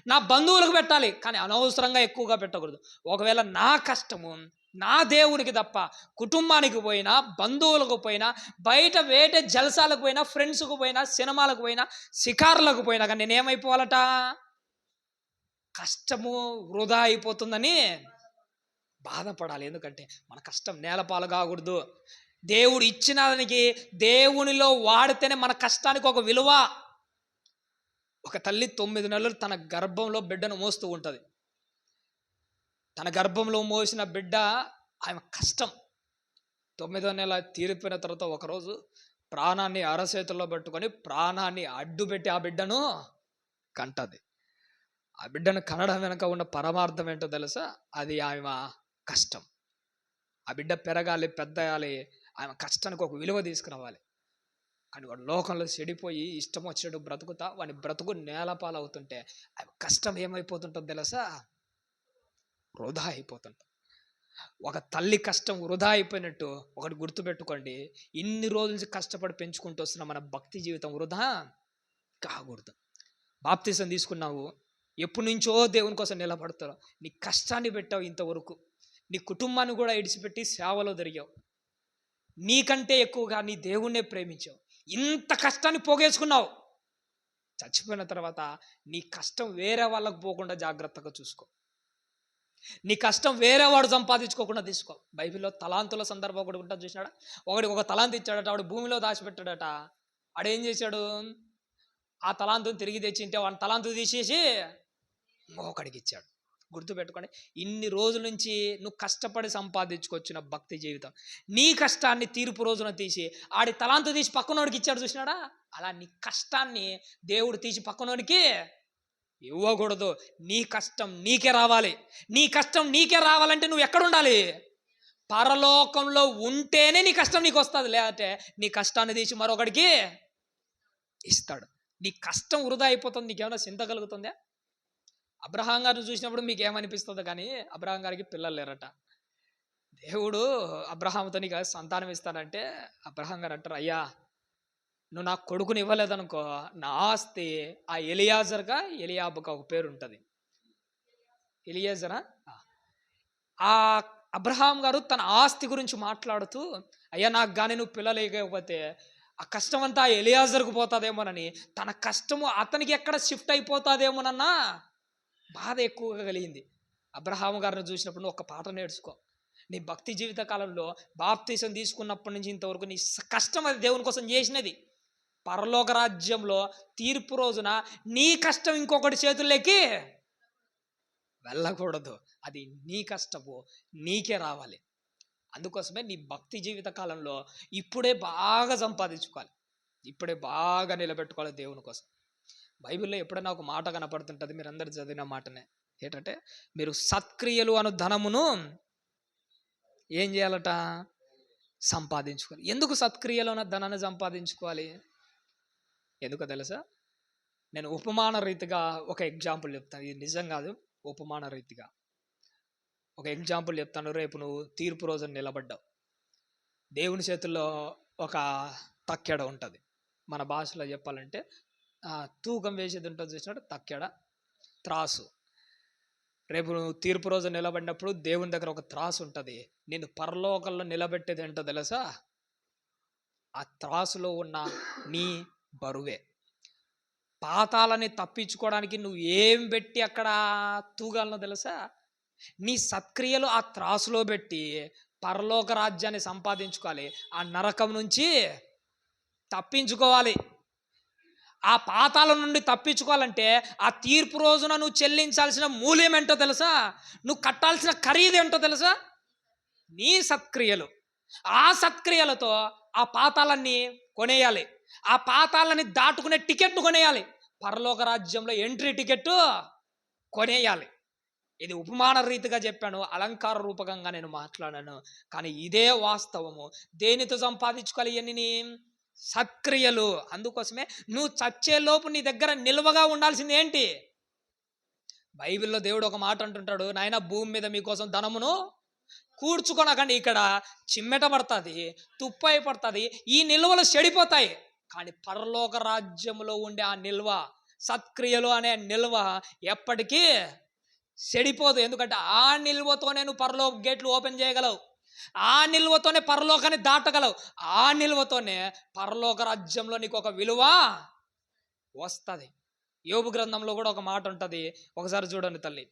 నా బంధువులకు పెట్టాలి, కానీ అనవసరంగా ఎక్కువగా పెట్టకూడదు. ఒకవేళ నా కష్టము నా దేవునికి తప్ప కుటుంబానికి పోయినా, బంధువులకు పోయినా, బయట వేటే జలసాలకు పోయినా, ఫ్రెండ్స్కు పోయినా, సినిమాలకు పోయినా, షికారులకు పోయినా కానీ నేనేమైపోవాలట? కష్టము వృధా అయిపోతుందని బాధపడాలి. ఎందుకంటే మన కష్టం నేలపాలు కాకూడదు. దేవుడు ఇచ్చిన దానికి దేవునిలో వాడితేనే మన కష్టానికి ఒక విలువ. ఒక తల్లి 9 నెలలు తన గర్భంలో బిడ్డను మోస్తూ ఉంటుంది. తన గర్భంలో మోసిన బిడ్డ ఆమె కష్టం. 9వ నెల తీరిపోయిన తర్వాత ఒకరోజు ప్రాణాన్ని అరచేతుల్లో పట్టుకొని ప్రాణాన్ని అడ్డుపెట్టి ఆ బిడ్డను కంటది. ఆ బిడ్డను కనడం వెనక ఉన్న పరమార్థం ఏంటో తెలుసా? అది ఆమె కష్టం. ఆ బిడ్డ పెరగాలి, పెద్దయాలి, ఆమె కష్టానికి ఒక విలువ తీసుకురావాలి. కానీ వాడు లోకంలో చెడిపోయి ఇష్టం వచ్చినట్టు బ్రతుకుతా, వాడి బ్రతుకు నేలపాలవుతుంటే ఆమె కష్టం ఏమైపోతుంటుందో తెలుసా? వృధా అయిపోతుంటుంది. ఒక తల్లి కష్టం వృధా అయిపోయినట్టు ఒకటి గుర్తుపెట్టుకోండి, ఇన్ని రోజుల నుంచి కష్టపడి పెంచుకుంటూ వస్తున్న మన భక్తి జీవితం వృధా కాకూడదు. బాప్తిసం తీసుకున్నావు, ఎప్పటి నుంచో దేవుని కోసం నిలబడతావు, నీ కష్టాన్ని పెట్టావు, ఇంతవరకు నీ కుటుంబాన్ని కూడా ఇడిచిపెట్టి సేవలో తిరిగావు, నీకంటే ఎక్కువగా నీ దేవుణ్ణే ప్రేమించావు, ఇంత కష్టాన్ని పోగేసుకున్నావు. చచ్చిపోయిన తర్వాత నీ కష్టం వేరే వాళ్ళకు పోకుండా జాగ్రత్తగా చూసుకో. నీ కష్టం వేరే వాడు సంపాదించుకోకుండా తీసుకో. బైబిల్లో తలాంతుల సందర్భం ఒకటి ఉంటుంది, చూసినాడా? ఒకడికి ఒక తలాంతు ఇచ్చాడట, వాడు భూమిలో దాచిపెట్టాడట. ఆడేం చేశాడు? ఆ తలాంతుని తిరిగి తెచ్చింటే వాడిని తలాంతు తీసేసి ఒకడికి ఇచ్చాడు. గుర్తుపెట్టుకోండి, ఇన్ని రోజుల నుంచి నువ్వు కష్టపడి సంపాదించుకొచ్చిన భక్తి జీవితం, నీ కష్టాన్ని తీర్పు రోజున తీసి ఆడి తలాంతు తీసి పక్కనోడికి ఇచ్చాడు, చూసినాడా? అలా నీ కష్టాన్ని దేవుడు తీసి పక్కనోడికి ఇవ్వకూడదు. నీ కష్టం నీకే రావాలి. నీ కష్టం నీకే రావాలంటే నువ్వు ఎక్కడ ఉండాలి? పరలోకంలో ఉంటేనే నీ కష్టం నీకు వస్తుంది. లేదంటే నీ కష్టాన్ని తీసి మరొకడికి ఇస్తాడు. నీ కష్టం వృధా అయిపోతుంది. నీకేమైనా చింత కలుగుతుందా? అబ్రహాం గారిని చూసినప్పుడు మీకు ఏమనిపిస్తుందో, కానీ అబ్రహాం గారికి పిల్లలు లేరట. దేవుడు అబ్రహాంతో నీకు సంతానం ఇస్తానంటే అబ్రహాం గారు అంటారు, అయ్యా నువ్వు నాకు కొడుకుని ఇవ్వలేదనుకో, నా ఆస్తి ఆ ఎలియాజర్గా ఎలియాబుగా ఒక పేరు ఉంటుంది, ఎలియాజరా. ఆ అబ్రహాం గారు తన ఆస్తి గురించి మాట్లాడుతూ, అయ్యా నాకు కానీ నువ్వు పిల్లలు ఇవ్వకపోతే ఆ కష్టం అంతా ఎలియాజర్కు పోతుందేమోనని, తన కష్టము అతనికి ఎక్కడ షిఫ్ట్ అయిపోతుందేమోనన్నా బాధ ఎక్కువగా కలిగింది. అబ్రహాం గారిని చూసినప్పుడు నువ్వు ఒక పాట నేర్చుకో. నీ భక్తి జీవిత కాలంలో బాప్తీసం తీసుకున్నప్పటి నుంచి ఇంతవరకు నీ కష్టం అది దేవుని కోసం చేసినది. పరలోక రాజ్యంలో తీర్పు రోజున నీ కష్టం ఇంకొకటి చేతుల్లోకి వెళ్ళకూడదు. అది నీ కష్టము నీకే రావాలి. అందుకోసమే నీ భక్తి జీవిత కాలంలో ఇప్పుడే బాగా సంపాదించుకోవాలి, ఇప్పుడే బాగా నిలబెట్టుకోవాలి దేవుని కోసం. బైబిల్లో ఎప్పుడైనా ఒక మాట కనపడుతుంటుంది, మీరు అందరు చదివిన మాటనే. ఏంటంటే, మీరు సత్క్రియలు అను ధనమును ఏం చేయాలట? సంపాదించుకోవాలి. ఎందుకు సత్క్రియలు అన్న ధనాన్ని సంపాదించుకోవాలి? ఎందుకో తెలుసా? నేను ఉపమాన రీతిగా ఒక ఎగ్జాంపుల్ చెప్తాను. ఇది నిజం కాదు, ఉపమాన రీతిగా ఒక ఎగ్జాంపుల్ చెప్తాను. రేపు నువ్వు తీర్పు రోజున నిలబడ్డావు. దేవుని చేతుల్లో ఒక తక్కెడ ఉంటుంది. మన భాషలో చెప్పాలంటే తూకం వేసేది ఉంటుంది చూసినట్టు తక్కెడ, త్రాసు. రేపు నువ్వు తీర్పు రోజు నిలబడినప్పుడు దేవుని దగ్గర ఒక త్రాసు ఉంటుంది. నేను పరలోకంలో నిలబెట్టేది ఏంటో తెలుసా? ఆ త్రాసులో ఉన్న నీ బరువే. పాతాలని తప్పించుకోవడానికి నువ్వు ఏం పెట్టి అక్కడ తూగాలనో తెలుసా? నీ సత్క్రియలు ఆ త్రాసులో పెట్టి పరలోక రాజ్యాన్ని సంపాదించుకోవాలి. ఆ నరకం నుంచి తప్పించుకోవాలి. ఆ పాతాల నుండి తప్పించుకోవాలంటే ఆ తీర్పు రోజున నువ్వు చెల్లించాల్సిన మూల్యం ఏంటో తెలుసా? నువ్వు కట్టాల్సిన ఖరీదు ఏంటో తెలుసా? నీ సత్క్రియలు. ఆ సత్క్రియలతో ఆ పాతాలన్నీ కొనేయాలి. ఆ పాతాలని దాటుకునే టికెట్ను కొనేయాలి. పరలోక రాజ్యంలో ఎంట్రీ టికెట్ కొనేయాలి. ఇది ఉపమాన రీతిగా చెప్పాను, అలంకార రూపకంగా నేను మాట్లాడాను, కానీ ఇదే వాస్తవము. దేనితో సంపాదించుకోవాలి? ఎన్ని సత్క్రియలు. అందుకోసమే నువ్వు చచ్చేలోపు నీ దగ్గర నిల్వగా ఉండాల్సింది ఏంటి? బైబిల్లో దేవుడు ఒక మాట అంటుంటాడు, నాయన భూమి మీద మీకోసం ధనమును కూర్చుకొనకండి. ఇక్కడ చిమ్మెట పడుతుంది, తుప్పై పడుతుంది, ఈ నిల్వలు చెడిపోతాయి. కానీ పరలోక రాజ్యంలో ఉండే ఆ నిల్వ, సత్క్రియలు అనే నిల్వ ఎప్పటికీ చెడిపోదు. ఎందుకంటే ఆ నిల్వతోనే నువ్వు పరలోక గేట్లు ఓపెన్ చేయగలవు. ఆ నిల్వతోనే పరలోకాన్ని దాటగలవు. ఆ నిల్వతోనే పరలోక రాజ్యంలో నీకు ఒక విలువ వస్తుంది. యోబు గ్రంథంలో కూడా ఒక మాట ఉంటుంది, ఒకసారి చూడండి తల్లి.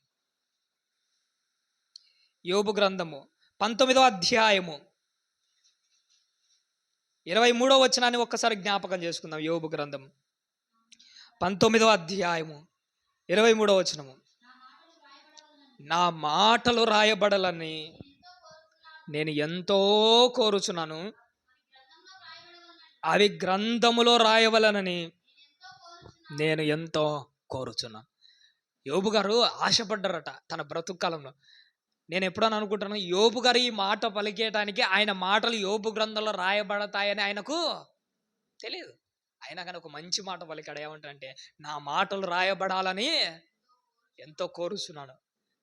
యోబు గ్రంథము 19వ అధ్యాయము 23వ వచనాన్ని ఒక్కసారి జ్ఞాపకం చేసుకుందాం. యోబు గ్రంథం 19వ అధ్యాయము 23వ వచనము. నా మాటలు రాయబడాలని నేను ఎంతో కోరుచున్నాను, అవి గ్రంథములో రాయవలనని నేను ఎంతో కోరుచున్నాను. యోబు గారు ఆశపడ్డారట తన బ్రతుకు కాలంలో. నేను ఎప్పుడని అనుకుంటున్నాను, యోబు గారు ఈ మాట పలికేయటానికి ఆయన మాటలు యోబు గ్రంథంలో రాయబడతాయని ఆయనకు తెలియదు. అయినా కానీ ఒక మంచి మాట పలికాడు. ఏమంటే, నా మాటలు రాయబడాలని ఎంతో కోరుచున్నాను.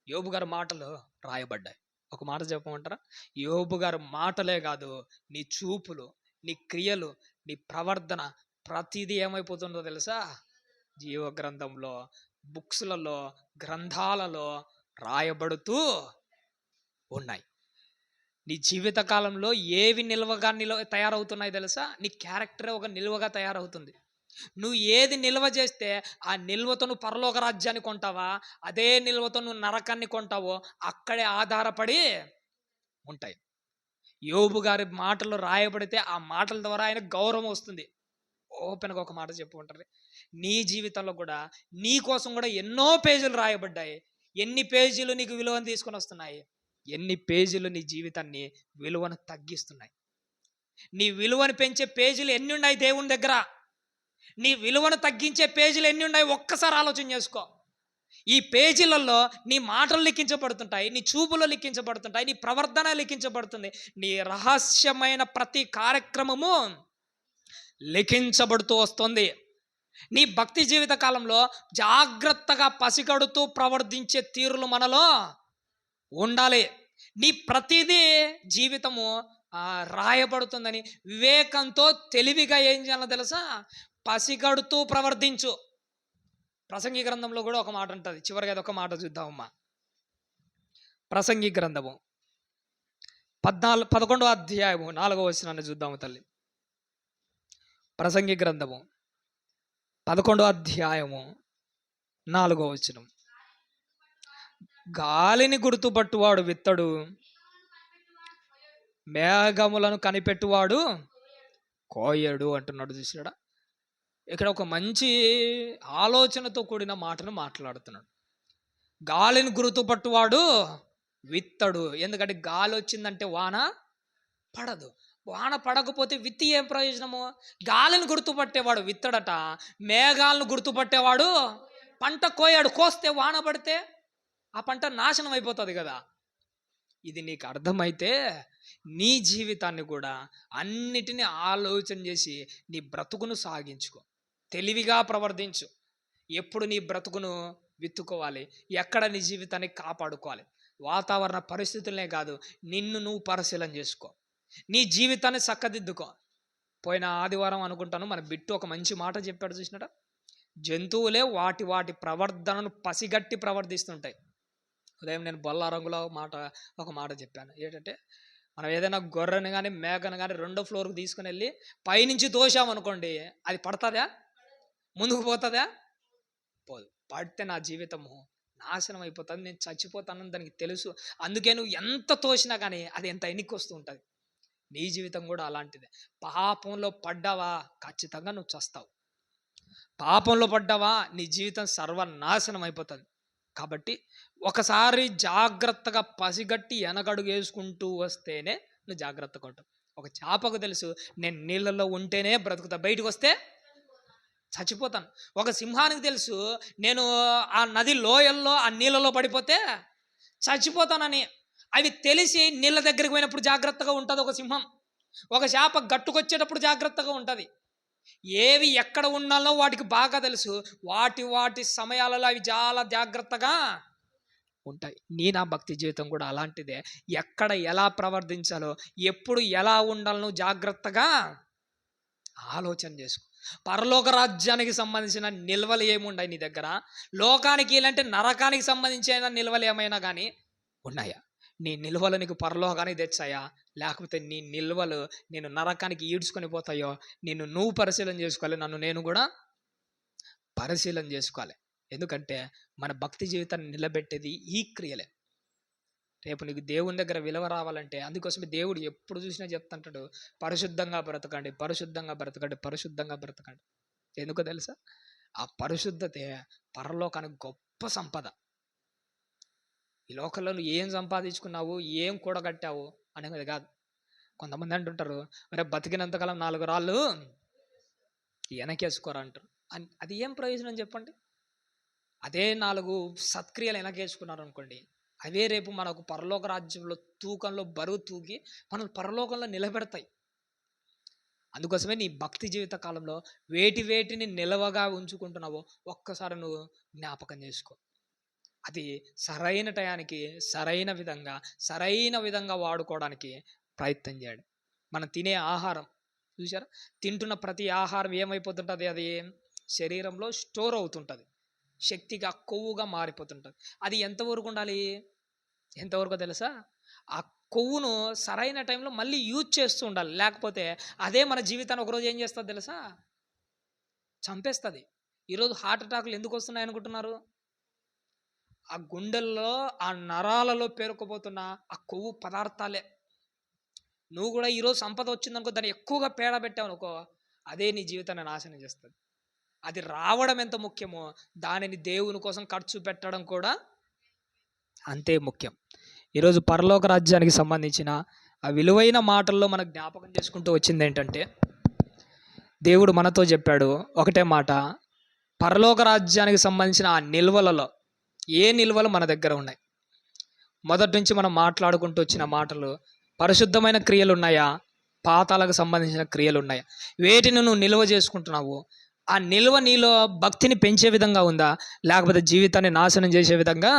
యోబు గారి మాటలు రాయబడ్డాయి. ఒక మాట చెప్పమంటారా? యోబు గారి మాటలే కాదు, నీ చూపులు, నీ క్రియలు, నీ ప్రవర్తన ప్రతిదీ ఏమైపోతుందో తెలుసా? జీవ గ్రంథంలో, బుక్స్లలో, గ్రంథాలలో రాయబడుతూ ఉన్నాయి. నీ జీవిత కాలంలో ఏవి నిల్వగా తయారవుతున్నాయి తెలుసా? నీ క్యారెక్టరే ఒక నిల్వగా తయారవుతుంది. నువ్వు ఏది నిల్వ చేస్తే ఆ నిల్వతో నువ్వు పరలోక రాజ్యాన్ని కొంటావా, అదే నిల్వతో నువ్వు నరకాన్ని కొంటావో అక్కడే ఆధారపడి ఉంటాయి. యోబు గారి మాటలు రాయబడితే ఆ మాటల ద్వారా ఆయన గౌరవం వస్తుంది. ఓపెన్గా ఒక మాట చెప్పుకుంటారు, నీ జీవితంలో కూడా నీ కోసం కూడా ఎన్నో పేజీలు రాయబడ్డాయి. ఎన్ని పేజీలు నీకు విలువను తీసుకొని వస్తున్నాయి, ఎన్ని పేజీలు నీ జీవితాన్ని విలువను తగ్గిస్తున్నాయి. నీ విలువను పెంచే పేజీలు ఎన్ని ఉన్నాయి దేవుని దగ్గర? నీ విలువను తగ్గించే పేజీలు ఎన్ని ఉన్నాయి? ఒక్కసారి ఆలోచన చేసుకో. ఈ పేజీలలో నీ మాటలు లిఖించబడుతుంటాయి, నీ చూపులు లిఖించబడుతుంటాయి, నీ ప్రవర్తన లిఖించబడుతుంది, నీ రహస్యమైన ప్రతి కార్యక్రమము లిఖించబడుతూ వస్తుంది. నీ భక్తి జీవిత కాలంలో జాగ్రత్తగా పసిగడుతూ ప్రవర్తించే తీరులు మనలో ఉండాలి. నీ ప్రతిదీ జీవితము రాయబడుతుందని వివేకంతో తెలివిగా ఏం చేయాలో తెలుసా? పసిగడుతూ ప్రవర్తించు. ప్రసంగి గ్రంథంలో కూడా ఒక మాట ఉంటుంది. చివరిగా అదొక మాట చూద్దామమ్మా. ప్రసంగి గ్రంథము 11వ అధ్యాయము 4వ వచనాన్ని చూద్దాము తల్లి. ప్రసంగి గ్రంథము 11వ అధ్యాయము 4వ వచనం. గాలిని గుర్తుపట్టువాడు విత్తడు, మేఘములను కనిపెట్టువాడు కోయడు అంటున్నాడు చూసాడా. ఇక్కడ ఒక మంచి ఆలోచనతో కూడిన మాటను మాట్లాడుతున్నాడు. గాలిని గుర్తుపట్టువాడు విత్తడు. ఎందుకంటే గాలి వచ్చిందంటే వాన పడదు. వాన పడకపోతే విత్తి ఏం ప్రయోజనము? గాలిని గుర్తుపట్టేవాడు విత్తడట, మేఘాలను గుర్తుపట్టేవాడు పంట కోయాడు. కోస్తే వాన పడితే ఆ పంట నాశనం అయిపోతుంది కదా. ఇది నీకు అర్థమైతే నీ జీవితాన్ని కూడా అన్నిటినీ ఆలోచన చేసి నీ బ్రతుకును సాగించుకో, తెలివిగా ప్రవర్తించు. ఎప్పుడు నీ బ్రతుకును విత్తుకోవాలి, ఎక్కడ నీ జీవితాన్ని కాపాడుకోవాలి. వాతావరణ పరిస్థితులనే కాదు, నిన్ను నువ్వు పరిశీలన చేసుకో, నీ జీవితాన్ని చక్కదిద్దుకో. పోయిన ఆదివారం అనుకుంటాను మన బిట్టు ఒక మంచి మాట చెప్పాడు చూసినట. జంతువులే వాటి వాటి ప్రవర్తనను పసిగట్టి ప్రవర్తిస్తుంటాయి. ఉదయం నేను బొల్లారంగులో ఒక మాట చెప్పాను. ఏంటంటే మనం ఏదైనా గొర్రెను కానీ మేకను కానీ 2వ ఫ్లోర్కి తీసుకుని వెళ్ళి పైనుంచి తోసామనుకోండి, అది పడుతుందా? ముందుకు పోతుందా? పోదు. పడితే నా జీవితము నాశనం అయిపోతుంది, నేను చచ్చిపోతానని దానికి తెలుసు. అందుకే నువ్వు ఎంత తోసినా కానీ అది ఎంత ఎన్నిక వస్తూ ఉంటుంది. నీ జీవితం కూడా అలాంటిదే. పాపంలో పడ్డావా ఖచ్చితంగా నువ్వు చస్తావు. పాపంలో పడ్డావా నీ జీవితం సర్వనాశనం అయిపోతుంది. కాబట్టి ఒకసారి జాగ్రత్తగా పసిగట్టి వెనకడుగు వేసుకుంటూ వస్తేనే నువ్వు జాగ్రత్తగా ఉంటావు. ఒక చేపకు తెలుసు, నేను నీళ్ళల్లో ఉంటేనే బ్రతుకుతా, బయటకు వస్తే చచ్చిపోతాను. ఒక సింహానికి తెలుసు, నేను ఆ నది లోయల్లో ఆ నీళ్ళలో పడిపోతే చచ్చిపోతానని. అవి తెలిసి నీళ్ళ దగ్గరికి పోయినప్పుడు జాగ్రత్తగా ఉంటుంది ఒక సింహం. ఒక చేప గట్టుకొచ్చేటప్పుడు జాగ్రత్తగా ఉంటుంది. ఏవి ఎక్కడ ఉండాలో వాటికి బాగా తెలుసు. వాటి సమయాలలో అవి చాలా జాగ్రత్తగా ఉంటాయి. నా భక్తి జీవితం కూడా అలాంటిదే. ఎక్కడ ఎలా ప్రవర్తించాలో, ఎప్పుడు ఎలా ఉండాలో జాగ్రత్తగా ఆలోచన చేసుకో. పరలోక రాజ్యానికి సంబంధించిన నిల్వలు ఏముండాయి నీ దగ్గర? లోకానికి ఇలాంటి నరకానికి సంబంధించిన నిల్వలు ఏమైనా కానీ ఉన్నాయా? నీ నిల్వలు నీకు పరలోకానికి తెచ్చాయా, లేకపోతే నీ నిల్వలు నేను నరకానికి ఈడ్చుకొని పోతాయో? నువ్వు పరిశీలన చేసుకోవాలి, నేను కూడా పరిశీలన చేసుకోవాలి. ఎందుకంటే మన భక్తి జీవితాన్ని నిలబెట్టేది ఈ క్రియలే. రేపు నీకు దేవుని దగ్గర విలువ రావాలంటే, అందుకోసమే దేవుడు ఎప్పుడు చూసినా చెప్తుంటాడు, పరిశుద్ధంగా బ్రతకండి, పరిశుద్ధంగా బ్రతకండి, పరిశుద్ధంగా బ్రతకండి. ఎందుకో తెలుసా? ఆ పరిశుద్ధతే పరలోకానికి గొప్ప సంపద. ఈ లోకంలో నువ్వు ఏం సంపాదించుకున్నావు, ఏం కూడగట్టావు అనేది కాదు. కొంతమంది అంటుంటారు, మరి బతికినంతకాలం 4 రాళ్ళు వెనకేసుకోరా అంటారు. అది ఏం ప్రయోజనం చెప్పండి? అదే 4 సత్క్రియలు వెనకేసుకున్నారు అనుకోండి, అవే రేపు మనకు పరలోక రాజ్యంలో తూకంలో బరువు తూగి మనం పరలోకంలో నిలబెడతాయి. అందుకోసమే నీ భక్తి జీవిత కాలంలో వేటిని నిలవగా ఉంచుకుంటున్నావో ఒక్కసారి నువ్వు జ్ఞాపకం చేసుకో. అది సరైన టయానికి సరైన విధంగా వాడుకోవడానికి ప్రయత్నం చేయండి. మనం తినే ఆహారం చూసారా, తింటున్న ప్రతి ఆహారం ఏమైపోతుంటుంది? అది శరీరంలో స్టోర్ అవుతుంటుంది, శక్తిగా కొవ్వుగా మారిపోతుంటుంది. అది ఎంతవరకు ఉండాలి? ఎంతవరకు తెలుసా? ఆ కొవ్వును సరైన టైంలో మళ్ళీ యూజ్ చేస్తూ ఉండాలి. లేకపోతే అదే మన జీవితాన్ని ఒకరోజు ఏం చేస్తుంది తెలుసా? చంపేస్తుంది. ఈరోజు హార్ట్ అటాక్లు ఎందుకు వస్తున్నాయి అనుకుంటున్నారు? ఆ గుండెల్లో ఆ నరాలలో పేరుకుపోతున్న ఆ కొవ్వు పదార్థాలే. నువ్వు కూడా ఈరోజు సంపద వచ్చిందనుకో, దాన్ని ఎక్కువగా పేడ పెట్టావు అనుకో, అదే నీ జీవితాన్ని నాశనం చేస్తుంది. అది రావడం ఎంత ముఖ్యమో, దానిని దేవుని కోసం ఖర్చు పెట్టడం కూడా అంతే ముఖ్యం. ఈరోజు పరలోక రాజ్యానికి సంబంధించిన ఆ విలువైన మాటల్లో మనకు జ్ఞాపకం చేసుకుంటూ వచ్చింది ఏంటంటే, దేవుడు మనతో చెప్పాడు ఒకటే మాట, పరలోక రాజ్యానికి సంబంధించిన ఆ నిల్వలలో ఏ నిల్వలు మన దగ్గర ఉన్నాయి? మొదటి నుంచి మనం మాట్లాడుకుంటూ వచ్చిన మాటలు, పరిశుద్ధమైన క్రియలు ఉన్నాయా, పాతాలకు సంబంధించిన క్రియలు ఉన్నాయా? వేటిని నువ్వు నిల్వ చేసుకుంటున్నావు? ఆ నిల్వ నీలో భక్తిని పెంచే విధంగా ఉందా, లేకపోతే జీవితాన్ని నాశనం చేసే విధంగా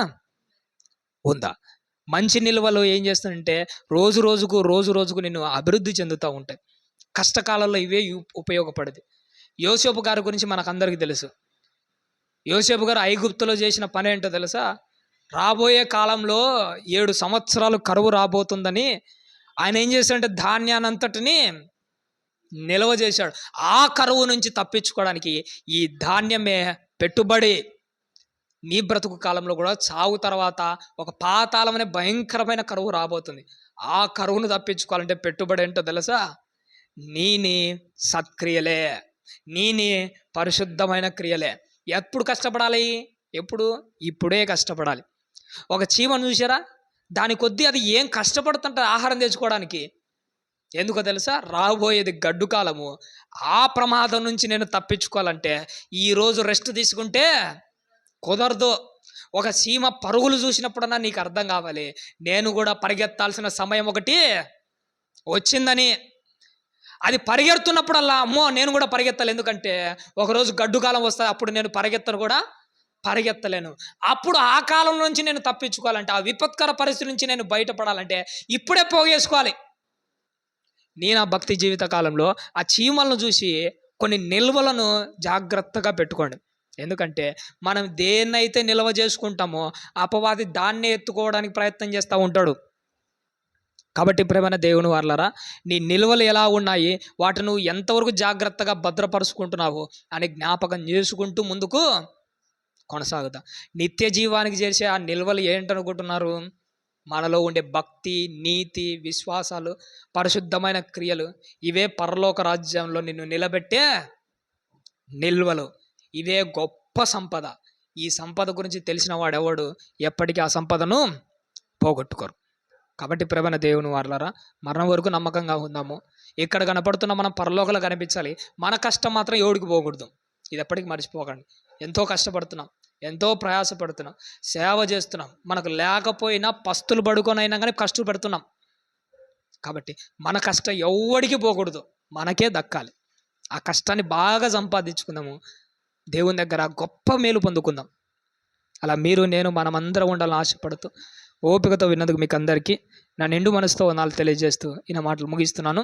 ఉందా? మంచి నిల్వలు ఏం చేస్తానంటే రోజు రోజుకు నిన్ను అభివృద్ధి చెందుతూ ఉంటాయి. కష్టకాలంలో ఇవే ఉపయోగపడేది. యోసేపు గారి గురించి మనకు అందరికీ తెలుసు. యోసేపు గారు ఐగుప్తులో చేసిన పని ఏంటో తెలుసా? రాబోయే కాలంలో 7 సంవత్సరాలు కరువు రాబోతుందని ఆయన ఏం చేశాడంటే ధాన్యానంతటిని నిల్వ చేశాడు. ఆ కరువు నుంచి తప్పించుకోవడానికి ఈ ధాన్యమే పెట్టుబడి. నీ బ్రతుకు కాలంలో కూడా చావు తర్వాత ఒక పాతాళం అనే భయంకరమైన కరువు రాబోతుంది. ఆ కరువును తప్పించుకోవాలంటే పెట్టుబడి ఏంటో తెలుసా? నీ సత్క్రియలే, నీ పరిశుద్ధమైన క్రియలే. ఎప్పుడు కష్టపడాలి? ఎప్పుడు? ఇప్పుడే కష్టపడాలి. ఒక చీమను చూసారా? దాని కొద్దీ అది ఏం కష్టపడుతుంటుంది ఆహారం తెచ్చుకోవడానికి. ఎందుకో తెలుసా? రాబోయేది గడ్డు కాలము. ఆ ప్రమాదం నుంచి నేను తప్పించుకోవాలంటే ఈరోజు రెస్ట్ తీసుకుంటే కుదరదు. ఒక చీమ పరుగులు చూసినప్పుడన్నా నీకు అర్థం కావాలి, నేను కూడా పరిగెత్తాల్సిన సమయం ఒకటి వచ్చిందని. అది పరిగెడుతున్నప్పుడల్లా అమ్మో నేను కూడా పరిగెత్తాలి, ఎందుకంటే ఒకరోజు గడ్డు కాలం వస్తుంది, అప్పుడు నేను పరిగెత్తలేను. అప్పుడు ఆ కాలం నుంచి నేను తప్పించుకోవాలంటే, ఆ విపత్కర పరిస్థితి నుంచి నేను బయటపడాలంటే ఇప్పుడే పోగేసుకోవాలి. నేను ఆ భక్తి జీవిత కాలంలో ఆ చీమలను చూసి కొన్ని నిల్వలను జాగ్రత్తగా పెట్టుకోండి. ఎందుకంటే మనం దేన్నైతే నిల్వ చేసుకుంటామో అపవాది దాన్నే ఎత్తుకోవడానికి ప్రయత్నం చేస్తూ ఉంటాడు. కాబట్టి ప్రియమైన దేవుని వారలారా, నీ నిల్వలు ఎలా ఉన్నాయి, వాటిని నువ్వు ఎంతవరకు జాగ్రత్తగా భద్రపరుచుకుంటున్నావు అని జ్ఞాపకం చేసుకుంటూ ముందుకు కొనసాగుతా. నిత్య జీవానికి చేసే ఆ నిల్వలు ఏంటనుకుంటున్నారు? మనలో ఉండే భక్తి, నీతి, విశ్వాసాలు, పరిశుద్ధమైన క్రియలు. ఇవే పరలోక రాజ్యంలో నిన్ను నిలబెట్టే నిల్వలు. ఇవే గొప్ప సంపద. ఈ సంపద గురించి తెలిసిన వాడెవడు ఎప్పటికీ ఆ సంపదను పోగొట్టుకోరు. కాబట్టి ప్రియమైన దేవుని వారలారా, మరణం వరకు నమ్మకంగా ఉందాము. ఇక్కడ కనపడుతున్న మనం పరలోకంలో కనిపించాలి. మన కష్టం మాత్రం ఎవడికి పోకూడదు. ఇది ఎప్పటికీ మర్చిపోకండి. ఎంతో కష్టపడుతున్నాం, ఎంతో ప్రయాసపడుతున్నాం, సేవ చేస్తున్నాం. మనకు లేకపోయినా పస్తులు పడుకొనైనా కానీ కష్టపడుతున్నాం. కాబట్టి మన కష్టం ఎవడికి పోకూడదు, మనకే దక్కాలి. ఆ కష్టాన్ని బాగా సంపాదించుకుందాము, దేవుని దగ్గర గొప్ప మేలు పొందుకుందాం. అలా మీరు, నేను, మనమందరం ఉండాలని ఆశపడుతూ ఓపికతో విన్నందుకు మీకు అందరికీ నా నిండు మనసుతో వందనాలు తెలియజేస్తూ ఈ నా మాటలు ముగిస్తున్నాను.